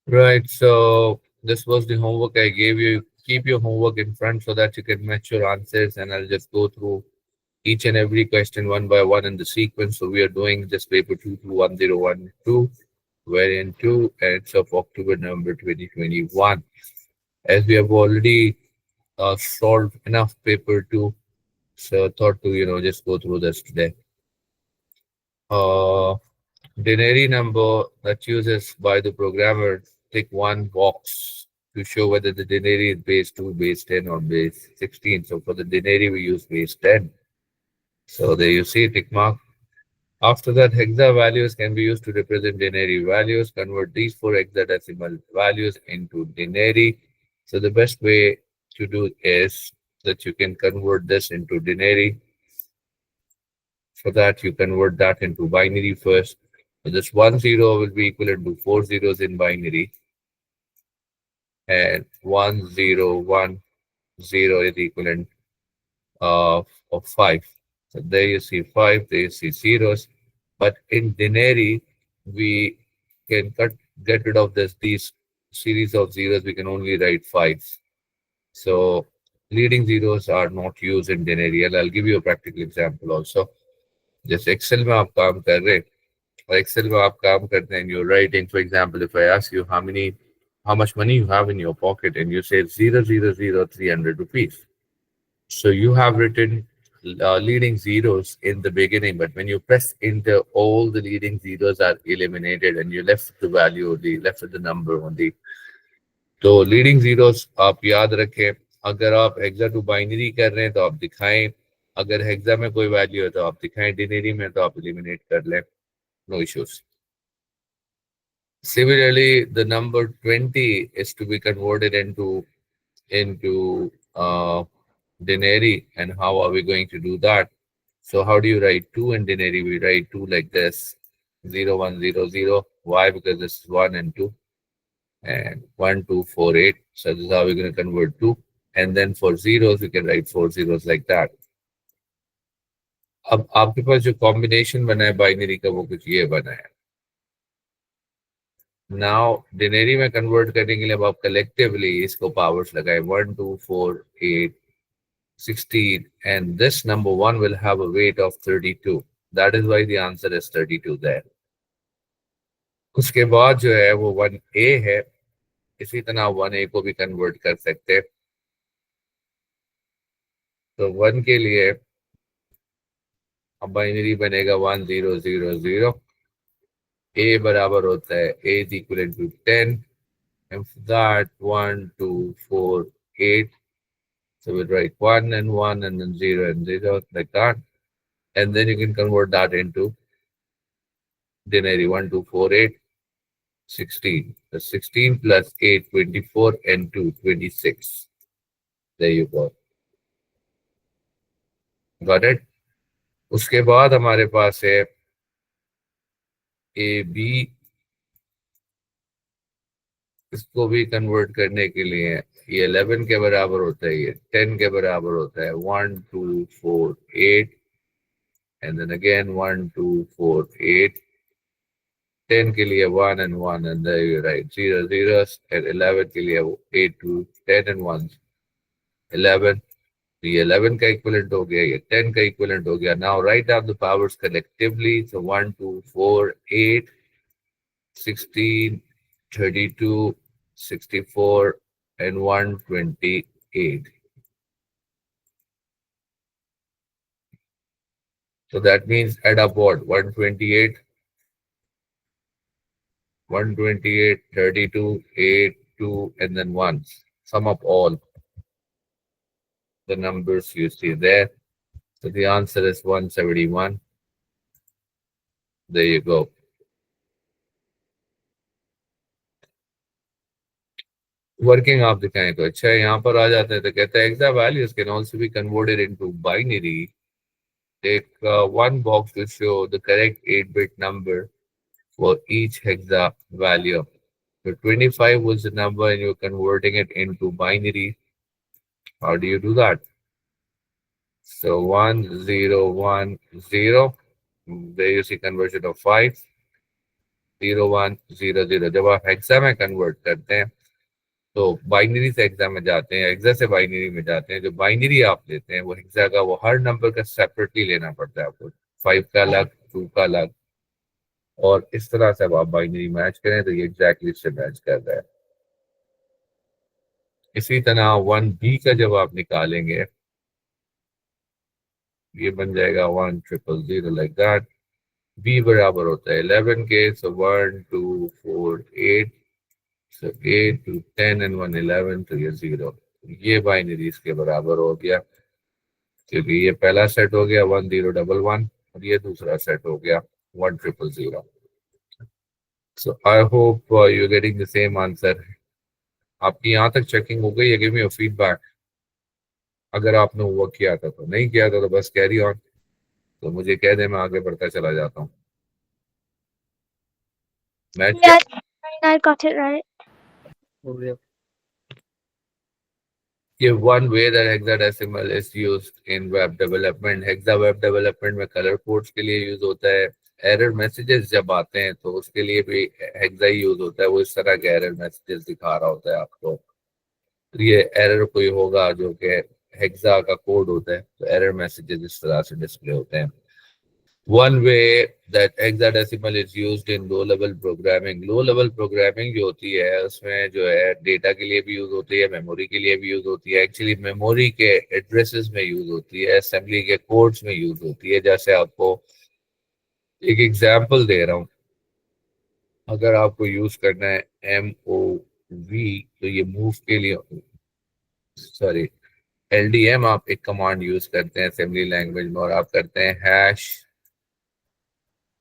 Right. So this was the homework I gave you. Keep your homework in front so that you can match your answers, and I'll just go through each and every question one by one in the sequence. So we are doing just paper 221012, variant 2, and it's of October November 2021. As we have already solved enough paper 2, so I thought to, just go through this today. Uh, Denary number that uses by the programmer, tick one box to show whether the denary is base 2, base 10, or base 16. So for the denary, we use base 10. So there you see tick mark. After that, hexa values can be used to represent denary values. Convert these four hexadecimal values into denary. So the best way to do is that you can convert this into denary. For that, you convert that into binary first. So this 10 will be equivalent to four zeros in binary, and 1010 is equivalent of 5. So there you see 5, there you see zeros. But in denary, we can get rid of these series of zeros. We can only write fives. So leading zeros are not used in denary. And I'll give you a practical example also. जैसे Excel में आप काम कर रहे हैं और Excel में आप काम करते हैं and you're writing, for example, if I ask you how much money you have in your pocket and you say 000 300 rupees, so you have written leading zeros in the beginning, but when you press enter, all the leading zeros are eliminated and you left the value only, left with the number only. तो leading zeros आप याद रखें. अगर आप hexa to binary कर रहे हैं तो आप दिखाएं. अगर हेक्सा में कोई वैल्यू है तो आप दिखाएं. डिनरी में तो आप एलिमिनेट कर लें. No issues. Similarly, the number 20 is to be converted into denary. And how are we going to do that? So how do you write 2 in denary? We write 2 like this: 0100. Why? Because this is 1 and 2, and 1248. So this is how we're going to convert 2. And then for zeros, we can write 4 zeros like that. अब आपके पास जो combination बना है binary का, वो कुछ ये बना है. नाउ डिनरी में कन्वर्ट करने के लिए अब आप कलेक्टिवली इसको पावर्स लगाए 1 2 4 8 16, and this number 1 will have a weight of 32. That is why the answer is 32 there. उसके बाद जो है वो 1a है. इसी तरह 1a को भी कन्वर्ट कर सकते हैं. तो 1 के लिए अब बाइनरी बनेगा 1000. a बराबर होता है a is equal to 10, and for that 1 2 4 8. So we'll write 1 and 1 and then 0 and 0 like that. And then you can convert that into denary. 1 2 4 8 16. So 16 plus 8 24 and 2 26. There you go. Got it? उसके बाद हमारे पास है A B. इसको भी convert करने के लिए ये 11 के बराबर होता है, ये 10 के बराबर होता है. 1 2 4 8 and then again 1 2 4 8. 10 के लिए 1 and 1 and there you write 0 zeros, and 11 के लिए 8 2 10 and 1 11. तो ये 11 का इक्विवेलेंट हो गया, ये 10 का इक्विवेलेंट हो गया. Now write down the powers collectively. So 1 2 4 8 16 32 64 and 128. So that means add up what? 128, 128, 32, 8, 2, and then 1. Sum up all the numbers you see there. So the answer is 171. There you go. Working आप दिखाएं तो अच्छा है. यहाँ पर आ जाते हैं तो कहता है एग्जा values can also be converted into binary. Take one box to show the correct 8-bit number for each hexa value. So 25 was the number and you're converting it into binary. How do you do that? So 1010. There you see conversion of 5. 0100। जब आप hexa में convert करते हैं तो binary से hexa में जाते हैं, हेक्सा से बाइनरी में जाते हैं। जो बाइनरी आप लेते हैं वो हेक्सा का, वो हर नंबर का सेपरेटली लेना पड़ता है आपको। 5 का अलग, 2 का अलग, और इस तरह से अब आप बाइनरी मैच करें तो ये एग्जैक्टली से मैच कर रहा है। इसी तरह 1B का जब आप निकालेंगे ये बन जाएगा 1000 लाइक दैट। बी बराबर होता है 11 के, सो 1 2 4 8, सो 8 2 10 एंड 1 11, तो ये 0। ये बाइनरी इसके बराबर हो गया, क्योंकि ये पहला सेट हो गया 1011 और ये दूसरा सेट हो गया 1000। So I hope you getting the same answer. आपकी यहाँ तक चेकिंग हो गई है? Give me your feedback. अगर आपने वर्क किया था तो, नहीं किया था तो बस कैरी ऑन, तो मुझे कह दे, मैं आगे बढ़ता चला जाता हूँ। Match Yes, I got it right. Give one way that hexadecimal is used in web development. Hexa web development में कलर कोड्स के लिए यूज होता है। एरर मैसेजेस जब आते हैं तो उसके लिए भी हेक्सा ही यूज होता है। वो इस तरह के एरर मैसेजेस दिखा रहा होता है आपको। तो ये एरर कोई होगा जो कि हेक्सा का कोड होता है, तो एरर मैसेजेस इस तरह से डिस्प्ले होते हैं। One way that hexadecimal is used in low level programming. Low level programming जो होती है उसमें जो है डेटा के लिए भी यूज होती है, मेमोरी के लिए भी यूज होती है। एक्चुअली मेमोरी के एड्रेसेस में यूज होती है, असेंबली के कोड्स में यूज होती है। जैसे आपको एक एग्जांपल दे रहा हूँ, अगर आपको यूज करना है MOV, तो ये मूव के लिए, सॉरी, LDM, आप एक कमांड यूज करते हैं असेंबली लैंग्वेज में, और आप करते हैं हैश,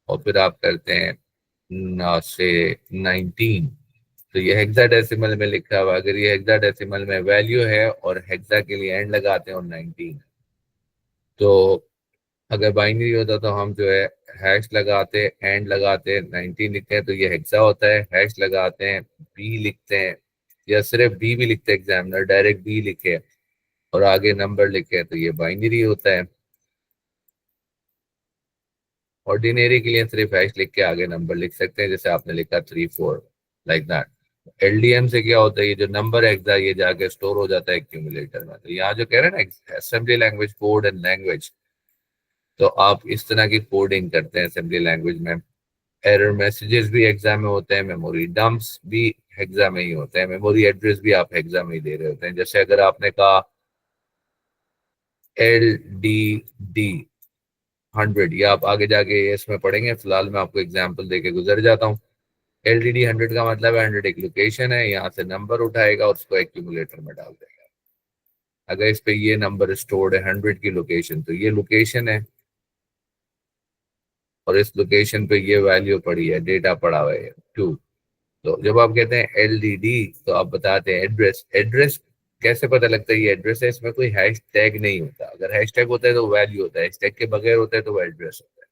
और फिर आप करते हैं से 19। तो ये हेक्साडेसिमल में लिखा हुआ, अगर ये हेक्साडेसिमल में वैल्यू है और हेक्सा के लिए एंड लगाते हैं और 19, तो अगर बाइनरी होता तो हम जो है हैश लगाते, एंड लगाते, 19 लिखते हैं तो ये हेक्सा होता है। हैश लगाते हैं, बी लिखते हैं, या सिर्फ बी भी लिखते हैं, एग्जामिनर डायरेक्ट बी लिखे और आगे नंबर लिखे तो ये बाइनरी होता है। ऑर्डिनरी के लिए सिर्फ हैश लिख के आगे नंबर लिख सकते हैं, जैसे आपने लिखा 3 4, लाइक दैट। एलडीएम से क्या होता है, ये जो नंबर हेक्सा ये जाके स्टोर हो जाता है एक्यूमुलेटर में। तो यहाँ जो कह रहे हैं ना assembly language code and language, तो आप इस तरह की कोडिंग करते हैं असेंबली लैंग्वेज में। एरर मैसेजेस भी हेक्सा में होते हैं, मेमोरी डंप्स भी हेक्सा में ही होते हैं, मेमोरी एड्रेस भी आप हेक्सा में ही दे रहे होते हैं। जैसे अगर आपने कहा LDD 100, या आप आगे जाके इसमें पढ़ेंगे, फिलहाल मैं आपको एग्जाम्पल देके गुजर जाता हूँ। LDD 100 का मतलब है 100 एक लोकेशन है, यहाँ से नंबर उठाएगा और उसको एक्यूमुलेटर में डाल देगा। अगर इस पे ये नंबर स्टोर्ड है 100 की लोकेशन, तो ये लोकेशन है और इस लोकेशन पे ये वैल्यू पड़ी है, डेटा पड़ा हुआ है 2। तो जब आप कहते हैं LDD, तो आप बताते हैं एड्रेस। एड्रेस कैसे पता लगता है ये एड्रेस है? इसमें कोई हैश टैग नहीं होता। अगर हैश टैग होता है तो वैल्यू होता है, हैश टैग के बगैर होता है तो वो एड्रेस होता है।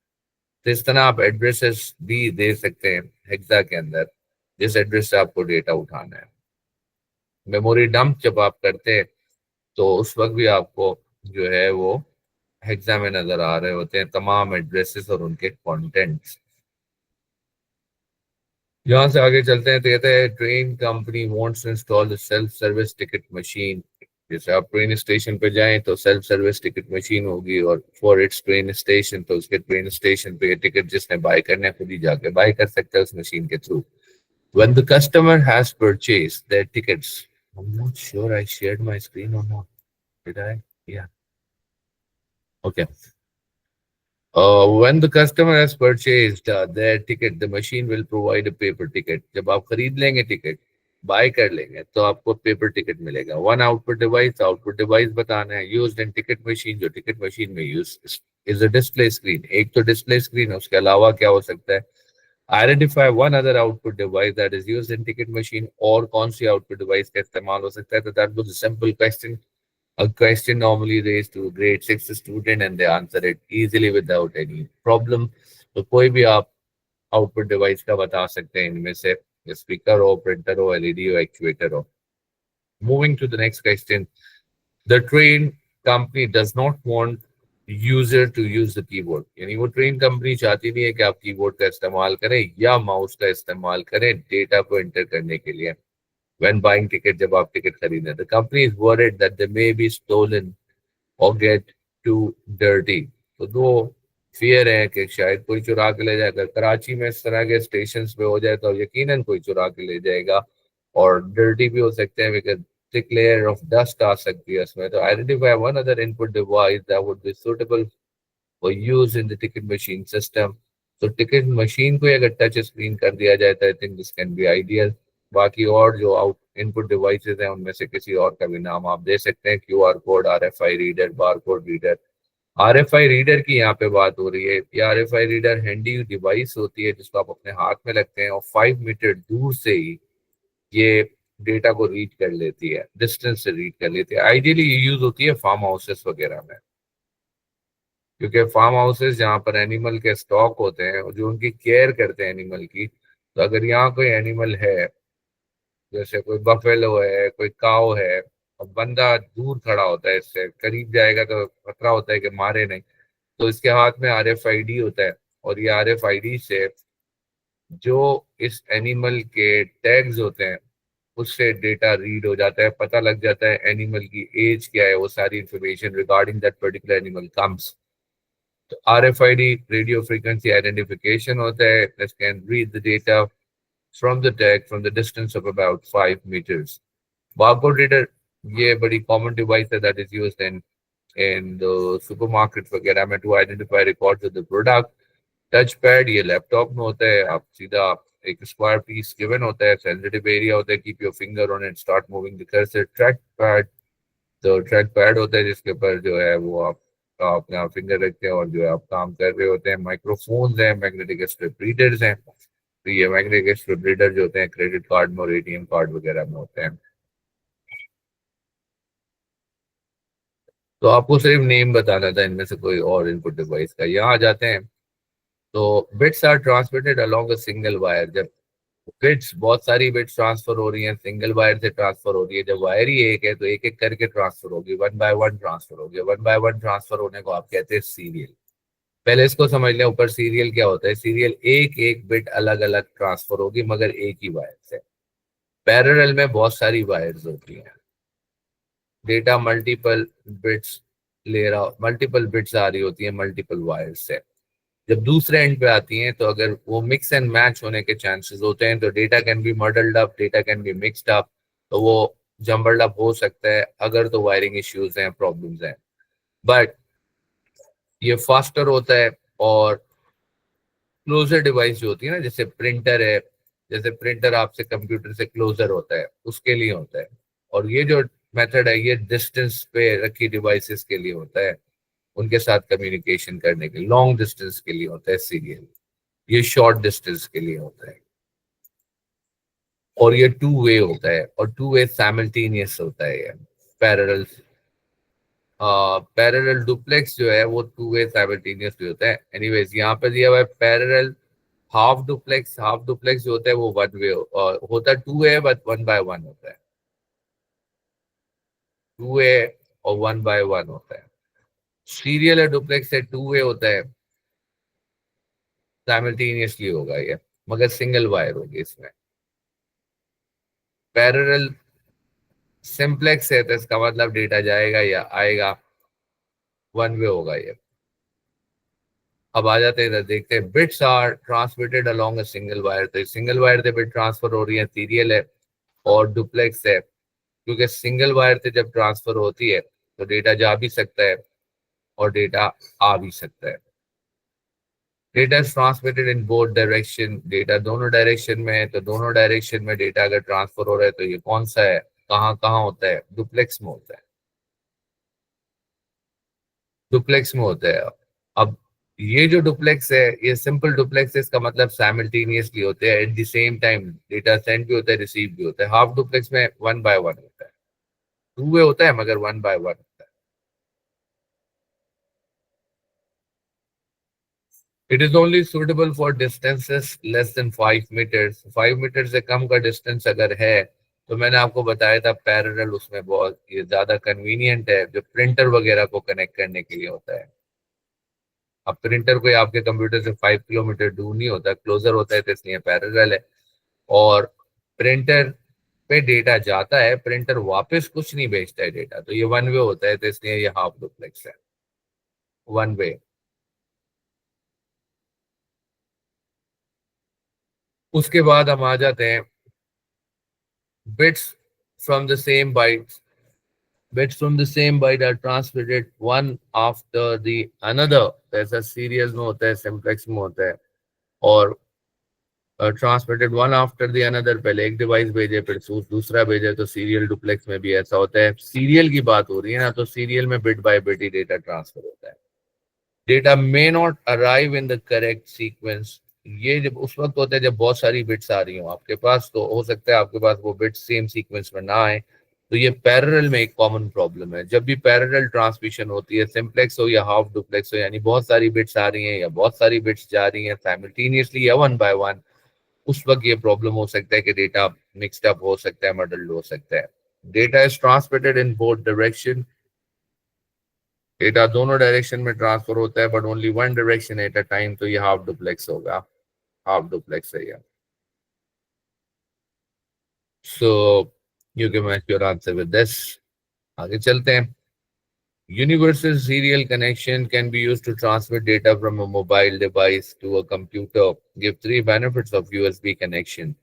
तो इस तरह आप एड्रेसेस भी दे सकते हैं हेक्सा के अंदर, जिस एड्रेस से आपको डेटा उठाना है। मेमोरी डंप जब आप करते हैं तो उस वक्त भी आपको जो है वो हेक्सा में नजर आ रहे होते हैं तमाम एड्रेसेस और उनके कंटेंट्स। यहाँ से आगे चलते हैं तो कहते हैं train company wants to install self service ticket machine. जैसे आप ट्रेन स्टेशन पे जाएं तो सेल्फ सर्विस टिकट मशीन होगी, और फॉर इट्स ट्रेन स्टेशन, तो उसके ट्रेन स्टेशन पे टिकट जिसने बाय करना है खुद ही जाके बाय कर सकता है उस मशीन के through. When the customer has purchased their tickets, I'm not sure I shared my screen or not. Did I? Yeah. Okay. When the customer has purchased their ticket, the machine will provide a paper ticket. जब आप खरीद लेंगे ticket, bye कर लेंगे, तो आपको paper ticket मिलेगा। One output device बताना है यूज्ड इन टिकट मशीन, जो टिकट मशीन में use is a display screen. एक तो डिस्प्ले स्क्रीन है, उसके अलावा क्या हो सकता है? Identify one other output device that is used in ticket machine. और कौन सी आउटपुट डिवाइस का इस्तेमाल हो सकता है? तो that was a simple question, a question normally raised to a grade 6 student and they answer it easily without any problem. तो कोई भी आप आउटपुट डिवाइस का बता सकते हैं इनमें से, स्पीकर हो, प्रिंटर हो, एलईडी हो, एक्चुएटर हो। Moving to the next question, the train company does not want user to use the keyboard, यानी वो ट्रेन कंपनी चाहती नहीं है कि आप कीबोर्ड का इस्तेमाल करें या माउस का इस्तेमाल करें डेटा को एंटर करने के लिए। When buying ticket, जब आप टिकट खरीदें, the company is worried that they may be stolen or get too dirty। तो दो फियर है कि शायद कोई चुरा के ले जाए। अगर कराची में इस तरह के स्टेशन पे हो जाए तो यकीनन कोई चुरा के ले जाएगा, और डर्टी भी हो सकते हैं because thick layer of dust आ सकती है उसमें। तो identify one other input device that would be suitable for use in the ticket machine system. तो टिकट मशीन को अगर टच स्क्रीन कर दिया जाए तो I think this can be ideal. बाकी और जो आउट इनपुट डिवाइसेस हैं उनमें से किसी और का भी नाम आप दे सकते हैं। QR code, RFI reader, barcode reader. RFI reader की यहाँ पे बात हो रही है। ये आरएफआई रीडर हैंडी डिवाइस होती है जिसको आप अपने हाथ में लगते हैं और 5 मीटर दूर से ही ये डेटा को रीड कर लेती है, डिस्टेंस से रीड कर लेती है। आइडियली ये यूज होती है फार्म हाउसेस वगैरह में, क्योंकि फार्म हाउसेस जहाँ पर एनिमल के स्टॉक होते हैं और जो उनकी केयर करते हैं एनिमल की। तो अगर यहाँ कोई एनिमल है, जैसे कोई बफेलो है, कोई काव है, और बंदा दूर खड़ा होता है, इससे करीब जाएगा तो खतरा होता है कि मारे नहीं, तो इसके हाथ में आरएफआईडी होता है, और ये आरएफआईडी से जो इस एनिमल के टैग्स होते हैं उससे डेटा रीड हो जाता है, पता लग जाता है एनिमल की एज क्या है, वो सारी information regarding that particular animal comes. तो आरएफआईडी रेडियो फ्रीक्वेंसी आइडेंटिफिकेशन होता है, that can read the data from the tag from the distance of about 5 meters। Barcode reader ये बड़ी कॉमन डिवाइस है that is used in the supermarket वगैरह में to identify records of the product. Touch pad ये laptop में होता है, आप सीधा एक स्क्वायर पीस गिवन होता है, सेंसिटिव एरिया होता है, keep your finger on it, start moving the cursor. Track pad, तो ट्रैक पैड होता है जिसके ऊपर जो है वो आप अपना फिंगर रखते हैं और जो है आप काम कर रहे होते हैं। माइक्रोफोन्स हैं, मैग्नेटिक स्ट्रिप रीडर्स हैं। तो ये मैग्नेटिक स्ट्रिप रीडर जो होते हैं क्रेडिट कार्ड में और एटीएम कार्ड वगैरह में होते हैं। तो आपको सिर्फ नेम बताना था इनमें से कोई और इनपुट डिवाइस का। यहाँ आ जाते हैं। तो bits are transmitted along a single wire. जब बिट्स, बहुत सारी बिट्स ट्रांसफर हो रही हैं, सिंगल वायर से ट्रांसफर हो रही है। जब वायर ही एक है तो एक एक करके ट्रांसफर होगी, वन बाय वन ट्रांसफर होगी। वन बाय वन ट्रांसफर होने को आप कहते हैं सीरियल। पहले इसको समझ लें, ऊपर सीरियल क्या होता है। सीरियल एक एक बिट अलग अलग ट्रांसफर होगी मगर एक ही वायर से। पैरेलल में बहुत सारी वायर्स होती हैं, डेटा मल्टीपल बिट्स ले रहा, मल्टीपल बिट्स आ रही होती है मल्टीपल वायर्स से। जब दूसरे एंड पे आती हैं तो अगर वो मिक्स एंड मैच होने के चांसेस होते हैं, तो data can be muddled up, data can be mixed up. तो वो जम्बल्ड अप हो सकता है अगर तो वायरिंग इश्यूज हैं, प्रॉब्लम्स हैं। बट ये फास्टर होता है। और क्लोजर डिवाइस जो होती है ना, जैसे प्रिंटर है, जैसे प्रिंटर आपसे कंप्यूटर से क्लोजर होता है, उसके लिए होता है। और ये जो मेथड है ये डिस्टेंस पे रखी डिवाइसेस के लिए होता है, उनके साथ कम्युनिकेशन करने के, लॉन्ग डिस्टेंस के लिए होता है सीरियल। ये शॉर्ट डिस्टेंस के लिए होता है। और ये टू वे होता है, और टू वे साइमल्टेनियस होता है। ये पैरेलल, पैरेलल डुप्लेक्स जो है वो टू वे साइमल्टेनियस भी होता है। एनीवेज यहाँ पे दिया हुआ है parallel half duplex. Half duplex जो होता है वो वन वे होता है, two way but one by one होता है। टू वे और वन बाय वन होता है। सीरियल डुप्लेक्स है, टू वे होता है, साइमल्टेनियसली होगा ये, मगर सिंगल वायर होगी इसमें। पैरेलल सिंप्लेक्स है तो इसका मतलब डेटा जाएगा या आएगा वन वे होगा ये। अब आ जाते हैं इधर, देखते हैं। Bits are transmitted along a single wire. तो सिंगल वायर से बिट ट्रांसफर हो रही है, सीरियल है। और डुप्लेक्स है क्योंकि सिंगल वायर से जब ट्रांसफर होती है तो डेटा जा भी सकता है और डेटा आ भी सकता है। Data is transmitted in both direction. Data दोनों डायरेक्शन में है, तो दोनों डायरेक्शन में डेटा अगर ट्रांसफर हो रहा है तो ये कौन सा है, कहाँ कहाँ होता है, डुप्लेक्स में होता है। डुप्लेक्स में होता है। अब ये जो डुप्लेक्स है ये सिंपल डुप्लेक्स है, इसका मतलब साइमल्टेनियसली होते हैं, at the same time data send भी होता है, रिसीव भी होता है। हाफ डुप्लेक्स में वन बाय वन होता है, टू वे होता है मगर वन बाय वन होता है। It is only suitable for distances less than 5 meters. 5 meter से कम का डिस्टेंस अगर है तो मैंने आपको बताया था पैरेलल उसमें बहुत ये ज्यादा कन्वीनियंट है, जो प्रिंटर वगैरह को कनेक्ट करने के लिए होता है। अब प्रिंटर कोई आपके कंप्यूटर से 5 किलोमीटर दूर नहीं होता, क्लोजर होता है, तो इसलिए पैरेलल है। और प्रिंटर पे डेटा जाता है, प्रिंटर वापस कुछ नहीं भेजता है डेटा, तो ये वन वे होता है, तो इसलिए ये हाफ डुप्लेक्स है, वन वे। उसके बाद हम आ जाते हैं bits from the same byte. Bits from the same byte are transmitted one after the another। ऐसा सीरियल में होता है, सिंप्लेक्स में होता है। और transmitted one after the another, पहले एक डिवाइस भेजे फिर दूसरा भेजे, तो सीरियल डुप्लेक्स में भी ऐसा होता है। सीरियल की बात हो रही है ना, तो सीरियल में bit by bit he data transfer होता है। Data may not arrive in the correct sequence. ये जब उस वक्त होता है जब बहुत सारी बिट्स आ रही हो आपके पास, तो हो सकता है आपके पास वो बिट्स सेम सीक्वेंस में ना आए। तो ये पैरेलल में एक कॉमन प्रॉब्लम है। जब भी पैरेलल ट्रांसमिशन होती है, सिंप्लेक्स हो या हाफ डुप्लेक्स हो, यानी बहुत सारी बिट्स आ रही हैं या बहुत सारी बिट्स जा रही हैं साइमल्टेनियसली या वन बाय वन, उस वक्त ये प्रॉब्लम हो सकता है कि डेटा मिक्सड अप हो सकता है, मडल्ड हो सकता है। Data is transmitted in both direction. Data दोनों डायरेक्शन में ट्रांसफर होता है, but only one direction at a time, तो ये हाफ डुप्लेक्स होगा, हाफ डुप्लेक्स है ये। So you can match your answer with this. आगे चलते हैं। Universal serial connection can be used to transmit data from a mobile device to a computer. Give three benefits of USB connection.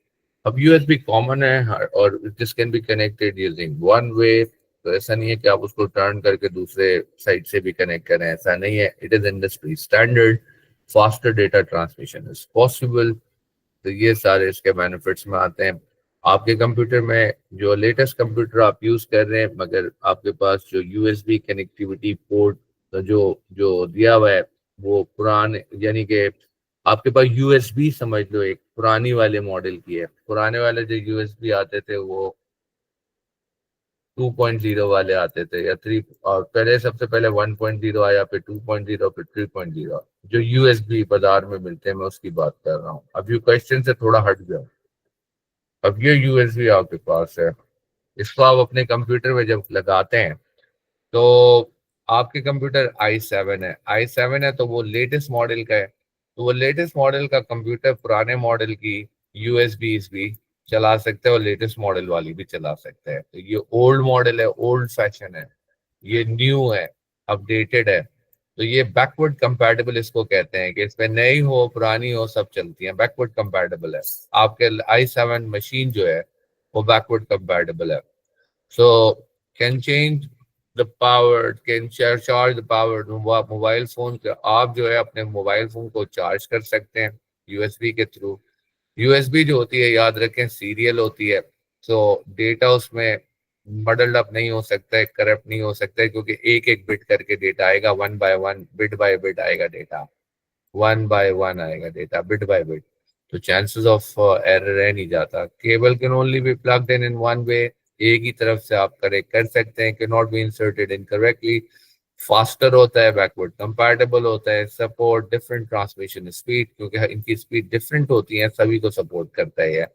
अब USB common है और this can be connected using one way. तो ऐसा नहीं है कि आप उसको टर्न करके दूसरे साइड से भी कनेक्ट करें, ऐसा नहीं है। It is industry standard. Faster data transmission is possible. तो ये सारे इसके बेनिफिट्स में आते हैं। आपके कंप्यूटर में जो लेटेस्ट कंप्यूटर आप यूज कर रहे हैं, मगर आपके पास जो यूएसबी कनेक्टिविटी पोर्ट तो जो जो दिया हुआ है वो पुराने, यानी कि आपके पास यूएसबी समझ लो एक पुरानी वाले मॉडल की है। पुराने वाले जो यूएसबी आते थे वो 2.0 वाले आते थे या थ्री, और पहले सबसे पहले 1.0 आया, फिर 2.0, फिर 3.0। जो यूएसबी बाजार में मिलते हैं, मैं उसकी बात कर रहा हूँ। अब यू क्वेश्चन से थोड़ा हट गया। अब ये यूएसबी आपके पास है, इसको आप अपने कंप्यूटर में जब लगाते हैं, तो आपके कंप्यूटर i7 है, i7 है, तो वो लेटेस्ट मॉडल का है। तो वो लेटेस्ट मॉडल का कंप्यूटर पुराने मॉडल की यूएसबी भी चला सकते हैं और लेटेस्ट मॉडल वाली भी चला सकते हैं। तो ये ओल्ड मॉडल है, ओल्ड फैशन है, ये न्यू है, अपडेटेड है। तो ये बैकवर्ड कंपैटिबल इसको कहते हैं, कि इसमें नई हो पुरानी हो सब चलती है, बैकवर्ड कंपैटिबल है। आपके i7 मशीन जो है वो बैकवर्ड कंपैटिबल है। So can change the power, can charge the power। Mobile phone के आप जो है अपने मोबाइल फोन को चार्ज कर सकते हैं यूएसबी के थ्रू। यूएसबी जो होती है याद रखें सीरियल होती है, तो डेटा उसमें मडल्ड अप नहीं हो सकता है, करप्ट नहीं हो सकता है, क्योंकि एक एक बिट करके डेटा आएगा, one by one, bit by bit आएगा डेटा, वन बाय वन आएगा डेटा, बिट बाय बिट। तो चांसेस ऑफ एरर रह नहीं जाता। Cable can only be plugged in one way. एक ही तरफ से आप करेक्ट कर सकते हैं, can not be inserted incorrectly. Faster होता है, बैकवर्ड कंपैटिबल होता है, सपोर्ट डिफरेंट ट्रांसमिशन स्पीड, क्योंकि इनकी स्पीड डिफरेंट होती है, सभी को सपोर्ट करता है।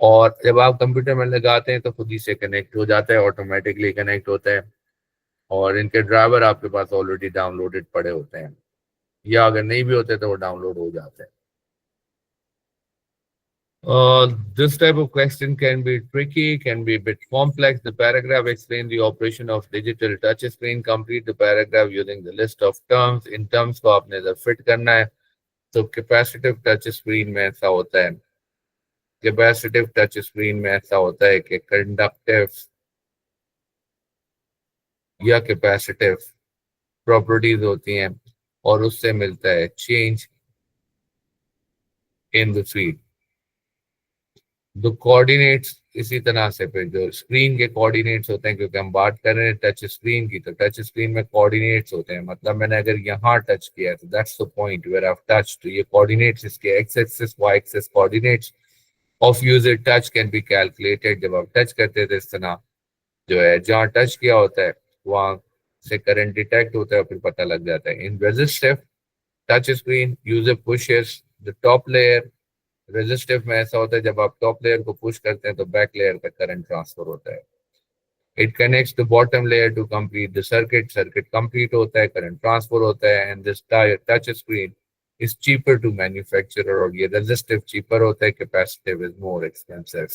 और जब आप कंप्यूटर में लगाते हैं तो खुद ही से कनेक्ट हो जाता है, ऑटोमेटिकली कनेक्ट होता है। और इनके ड्राइवर आपके पास ऑलरेडी डाउनलोडेड पड़े होते हैं, या अगर नहीं भी होते तो वो डाउनलोड हो जाते हैं। This type of question can be tricky, can be a bit complex. The paragraph explains the operation of digital touch screen. Complete the paragraph using the list of terms। In terms को आपने जब fit करना है, तो capacitive touch screen में ऐसा होता है, कैपेसिटिव टच स्क्रीन में ऐसा होता है कि कंडक्टिव या कैपेसिटिव प्रॉपर्टीज होती हैं, और उससे मिलता है change in the field. The coordinates इसी तरह से, फिर जो स्क्रीन के कोऑर्डिनेट्स होते हैं, क्योंकि हम बात कर रहे हैं टच स्क्रीन की, तो टच स्क्रीन में कोऑर्डिनेट्स होते हैं। मतलब मैंने अगर यहाँ टच किया तो that's the point where I have touched. तो ये कोऑर्डिनेट्स, इसके X axis Y axis coordinates of user touch can be calculated. जब आप टच करते हैं तो इस तरह जो है जहाँ टच किया होता है वहां से करंट डिटेक्ट होता है, फिर पता लग जाता है। In resistive touch screen user pushes the top layer. Resistive में ऐसा होता है जब आप टॉप लेयर को पुश करते हैं तो बैक लेयर पे करंट ट्रांसफर होता है। It connects the bottom layer to complete the circuit. Circuit complete होता है, current transfer होता है, and this touch screen is cheaper to manufacture, और ये resistive cheaper होता है, capacitive is more expensive.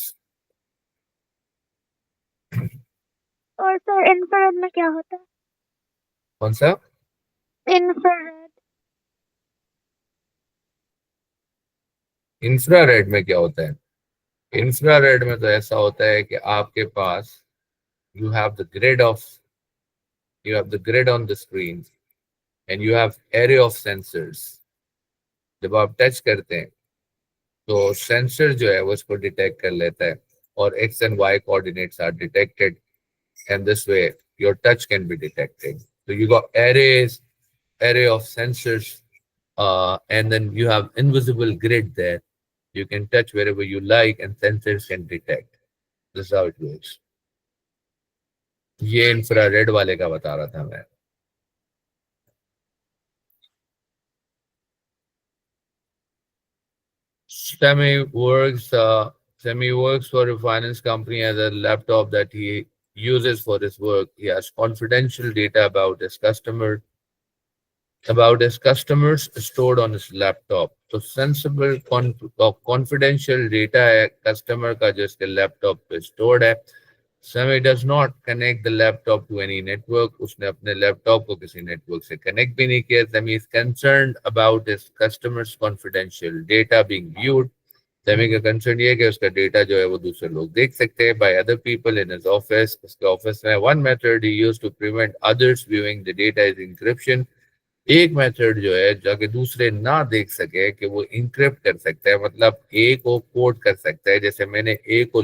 और सर इंफ्रारेड में क्या होता है? कौन सा? इंफ्रारेड। इंफ्रारेड में क्या होता है? इंफ्रारेड में तो ऐसा होता है कि आपके पास you have the grid on the screen and you have array of sensors. जब आप टच करते हैं तो सेंसर जो है वो इसको डिटेक्ट कर लेता है, और x and y coordinates are detected, and this way your touch can be detected. So you got array of sensors, and then you have invisible grid there. You can touch wherever you like and sensors can detect. This is how it works. ये infrared वाले का बता रहा था मैं. Semi works for a finance company as a laptop that he uses for his work. He has confidential data about his customers stored on his laptop. तो sensible confidential data है customer का जो इसके laptop पे stored है. Semi does not connect the laptop to any network. उसने अपने laptop को किसी network से connect भी नहीं किया. Semi is concerned about his customers' confidential data being viewed. Semi का concern ये है कि उसका data जो है वो दूसरे लोग देख सकते हैं by other people in his office. उसके office में one method he used to prevent others viewing the data is encryption. एक मेथड जो है जाके दूसरे ना देख सके कि वो इंक्रिप्ट कर सकता है, मतलब ए को कोड कर सकता है. जैसे मैंने ए को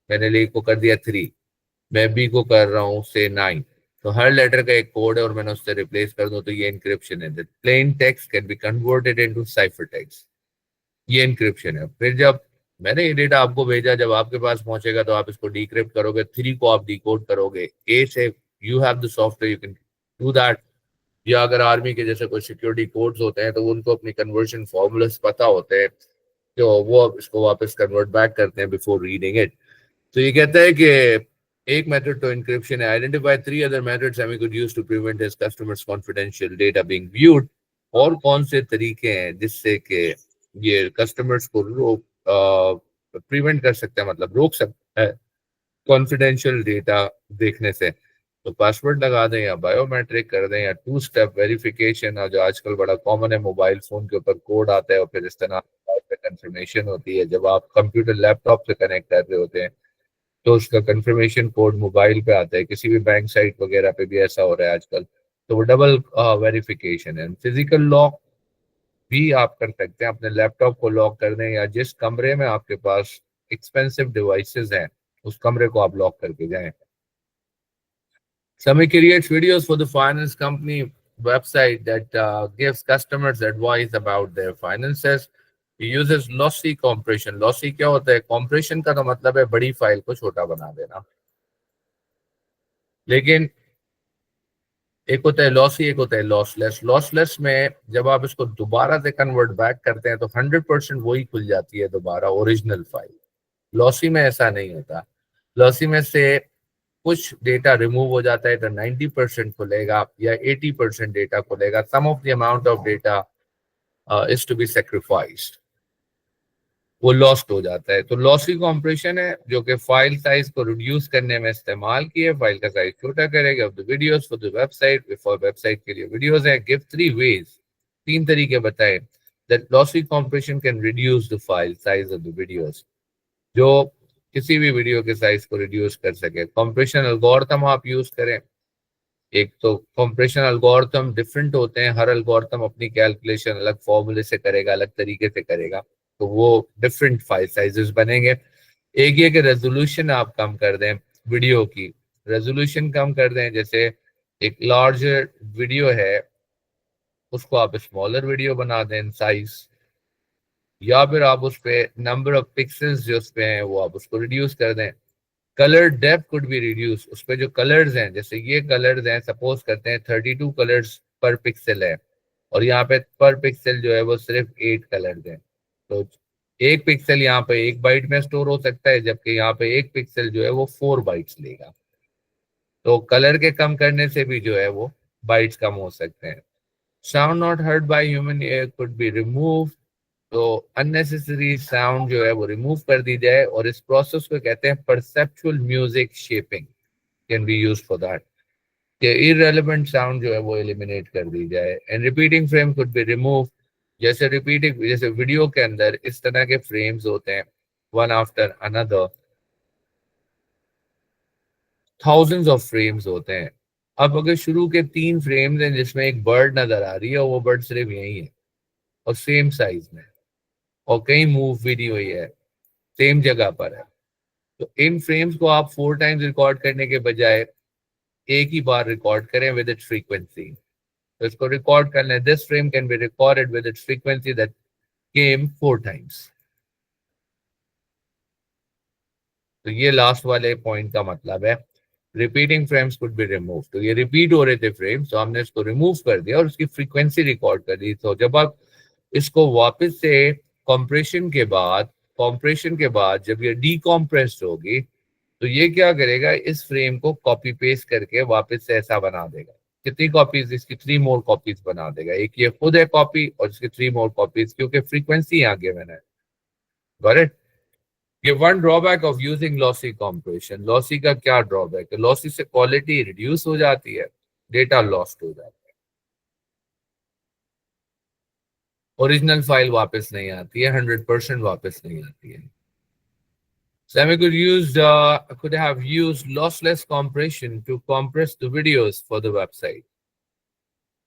मैंने ए को कर दिया 3, मैं बी को कर रहा हूँ से 9, तो हर लेटर का एक कोड है और मैंने उससे रिप्लेस कर दूं तो ये इंक्रिप्शन है. Plain text can be converted into cipher text, ये इंक्रिप्शन है. फिर जब मैंने ये डेटा आपको भेजा, जब आपके पास पहुंचेगा तो आप इसको डिक्रिप्ट करोगे, 3 को आप डिकोड करोगे ए से. You have the software, you can do that. या अगर आर्मी के जैसे कोई सिक्योरिटी कोड्स होते हैं तो उनको अपनी कन्वर्जन फॉर्मूलास पता होते हैं, तो वो इसको वापस कन्वर्ट बैक करते हैं बिफोर रीडिंग इट. तो ये कहता है कि एक मेथड तो इंक्रिप्शन है. Identify 3 other methods we could use to prevent his customers confidential data being viewed. और कौन से तरीके हैं जिससे कि ये कस्टमर्स को प्रिवेंट कर सकते हैं, मतलब रोक सकता है कॉन्फिडेंशियल डेटा देखने से. तो पासवर्ड लगा दें या बायोमेट्रिक कर दें या 2 स्टेप वेरिफिकेशन, और जो आजकल बड़ा कॉमन है, मोबाइल फोन के ऊपर कोड आता है और फिर इस तरह पे कंफर्मेशन होती है. जब आप कंप्यूटर लैपटॉप से कनेक्ट कर रहे होते हैं तो उसका कंफर्मेशन कोड मोबाइल पे आता है. किसी भी बैंक साइट वगैरह पे भी ऐसा हो रहा है आजकल. तो वो डबल वेरिफिकेशन है. फिजिकल लॉक भी आप कर सकते हैं, अपने लैपटॉप को लॉक कर दें या जिस कमरे में आपके पास एक्सपेंसिव डिवाइसेस हैं उस कमरे को आप लॉक करके जाएं. Sami creates videos for the finance company website that gives customers advice about their finances. He uses lossy compression. Lossy क्या होता है? Compression का तो मतलब है बड़ी फाइल को छोटा बना देना. लेकिन एक होता है लॉसी, एक होता है लॉसलेस. लॉसलेस में जब आप इसको दोबारा से कन्वर्ट बैक करते हैं तो 100% वही खुल जाती है दोबारा ओरिजिनल फाइल. लॉसी में ऐसा नहीं होता. लॉसी में से कुछ डेटा रिमूव हो जाता है तो 90% खुलेगा या 80% डेटा खुलेगा. Some of the amount of data is to be sacrificed, वो लॉस्ट हो जाता है. तो लॉसी कॉम्प्रेशन है जो कि फाइल साइज को रिड्यूस करने में इस्तेमाल किए. फाइल का साइज छोटा करेगा. The videos for the website, for website के लिए वीडियोस है. गिव 3 वेज, 3 तरीके बताए that lossy compression can reduce the file size of the videos, जो किसी भी वीडियो के साइज को रिड्यूस कर सके. कंप्रेशन एल्गोरिथम आप यूज करें. एक तो कंप्रेशन एल्गोरिथम डिफरेंट होते हैं, हर एल्गोरिथम अपनी कैलकुलेशन अलग फॉर्मूले से करेगा, अलग तरीके से करेगा, तो वो डिफरेंट फाइल साइजेस बनेंगे. एक ये कि रेजोल्यूशन आप कम कर दें, वीडियो की रेजोल्यूशन कम कर दें. जैसे एक लार्जर वीडियो है उसको आप स्मॉलर वीडियो बना दें साइज, या फिर आप उस पे नंबर ऑफ पिक्सल्स जो उस पे हैं वो आप उसको रिड्यूस कर दें. Colour depth could be reduce. उस पे जो कलर्स हैं, जैसे ये कलर्स हैं, सपोज करते हैं 32 कलर्स पर पिक्सल है और यहाँ पे पर पिक्सल जो है वो सिर्फ 8 कलर्स हैं, तो एक पिक्सल यहाँ पे 1 बाइट में स्टोर हो सकता है, जबकि यहाँ पे एक पिक्सल जो है वो 4 बाइट्स लेगा। तो कलर के कम करने से भी जो है वो बाइट्स कम हो सकते हैं। Sound not heard by human ear could be remove. तो अननेसेसरी साउंड जो है वो रिमूव कर दी जाए, और इस प्रोसेस को कहते हैं perceptual music shaping, can be use for that. कि इररेलेवेंट साउंड जो है वो एलिमिनेट कर दी जाए। And repeating frame could be remove. जैसे वीडियो के अंदर इस तरह के फ्रेम्स होते हैं, one after another, thousands of frames होते हैं। अब अगर शुरू के 3 फ्रेम्स हैं जिसमें एक बर्ड नजर आ रही है, और वो बर्ड सिर्फ यही है और सेम साइज में, और कहीं मूव भी नहीं हुई है, सेम जगह पर है, तो इन फ्रेम्स को आप 4 टाइम्स रिकॉर्ड करने के बजाय एक ही बार रिकॉर्ड करें विद इट्स फ्रीक्वेंसी। तो इसको रिकॉर्ड करना है, this frame can be recorded with its frequency that came 4 times. तो ये लास्ट वाले पॉइंट का मतलब है, repeating frames could be remove. तो ये रिपीट हो रहे थे फ्रेम्स, तो हमने इसको रिमूव कर दिया और उसकी फ्रीक्वेंसी रिकॉर्ड कर दी। तो जब आप इसको वापस से कॉम्प्रेशन के बाद जब ये डीकॉम्प्रेस्ड होगी, तो ये क्या करेगा, इस फ्रेम को कॉपी पेस्ट करके वापस से ऐसा बना देगा। कितनी कॉपीज? इसकी 3 मोर कॉपीज बना देगा। एक ये खुद है कॉपी, और इसकी 3 मोर कॉपीज, क्योंकि फ्रीक्वेंसी यहाँ गिवन है। Got it? ये one drawback of using lossy compression. Lossy का क्या ड्रॉबैक है? लॉसी से क्वालिटी रिड्यूस हो जाती है, डेटा लॉस्ट हो जाता है, ओरिजिनल फाइल वापस नहीं आती है, 100% वापस नहीं आती है। Sammy could have used lossless compression to compress the videos for the website.